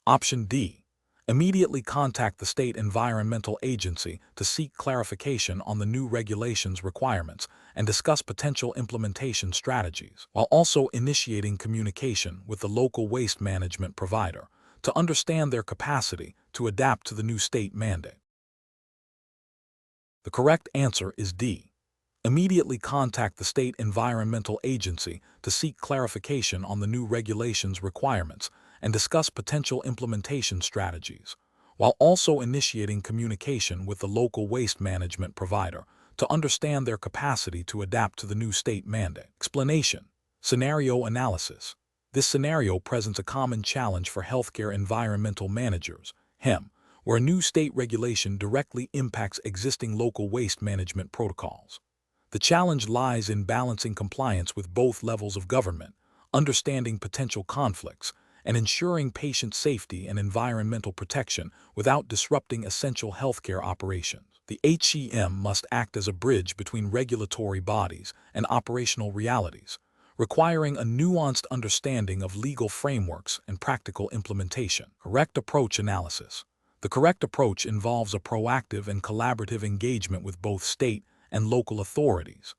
Option D. Immediately contact the state environmental agency to seek clarification on the new regulations requirements and discuss potential implementation strategies, while also initiating communication with the local waste management provider to understand their capacity to adapt to the new state mandate. The correct answer is D. Immediately contact the state environmental agency to seek clarification on the new regulations requirements and discuss potential implementation strategies, while also initiating communication with the local waste management provider to understand their capacity to adapt to the new state mandate. Explanation. Scenario analysis. This scenario presents a common challenge for healthcare environmental managers, HEM, where a new state regulation directly impacts existing local waste management protocols. The challenge lies in balancing compliance with both levels of government, understanding potential conflicts, and ensuring patient safety and environmental protection without disrupting essential healthcare operations. The HEM must act as a bridge between regulatory bodies and operational realities, requiring a nuanced understanding of legal frameworks and practical implementation. Correct approach analysis. The correct approach involves a proactive and collaborative engagement with both state and local authorities.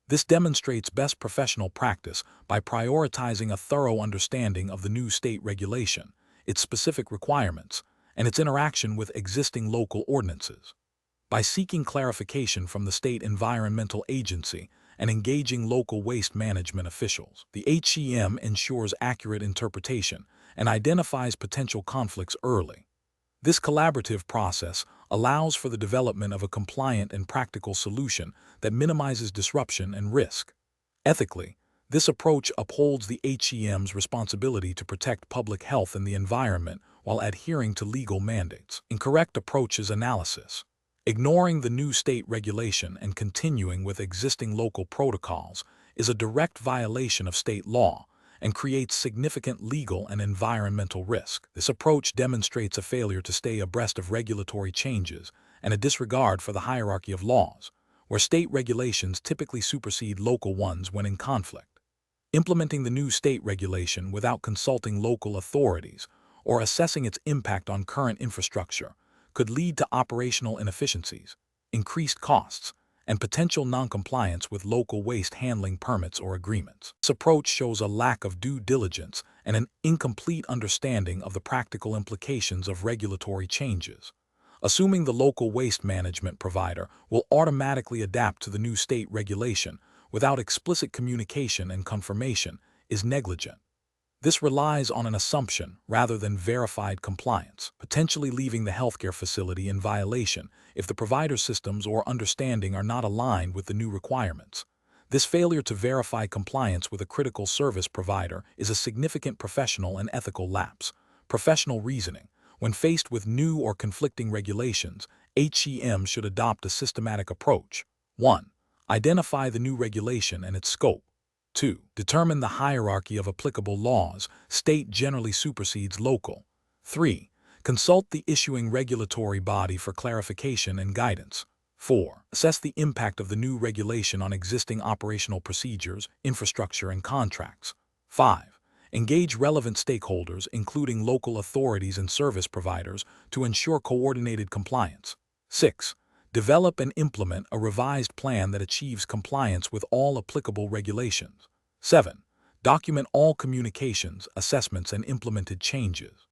This demonstrates best professional practice by prioritizing a thorough understanding of the new state regulation, its specific requirements, and its interaction with existing local ordinances. By seeking clarification from the state environmental agency and engaging local waste management officials, the HEM ensures accurate interpretation and identifies potential conflicts early. This collaborative process allows for the development of a compliant and practical solution that minimizes disruption and risk. Ethically, this approach upholds the HEM's responsibility to protect public health and the environment while adhering to legal mandates. Incorrect approaches analysis. Ignoring the new state regulation and continuing with existing local protocols is a direct violation of state law and creates significant legal and environmental risk. This approach demonstrates a failure to stay abreast of regulatory changes and a disregard for the hierarchy of laws, where state regulations typically supersede local ones when in conflict. Implementing the new state regulation without consulting local authorities or assessing its impact on current infrastructure could lead to operational inefficiencies, increased costs, and potential noncompliance with local waste handling permits or agreements. This approach shows a lack of due diligence and an incomplete understanding of the practical implications of regulatory changes. Assuming the local waste management provider will automatically adapt to the new state regulation without explicit communication and confirmation is negligent. This relies on an assumption rather than verified compliance, potentially leaving the healthcare facility in violation if the provider systems or understanding are not aligned with the new requirements. This failure to verify compliance with a critical service provider is a significant professional and ethical lapse. Professional reasoning. When faced with new or conflicting regulations, HEM should adopt a systematic approach. 1. Identify the new regulation and its scope. 2. Determine the hierarchy of applicable laws. State generally supersedes local. 3. Consult the issuing regulatory body for clarification and guidance. 4. Assess the impact of the new regulation on existing operational procedures, infrastructure, and contracts. 5. Engage relevant stakeholders, including local authorities and service providers, to ensure coordinated compliance. 6. Develop and implement a revised plan that achieves compliance with all applicable regulations. 7. Document all communications, assessments, and implemented changes.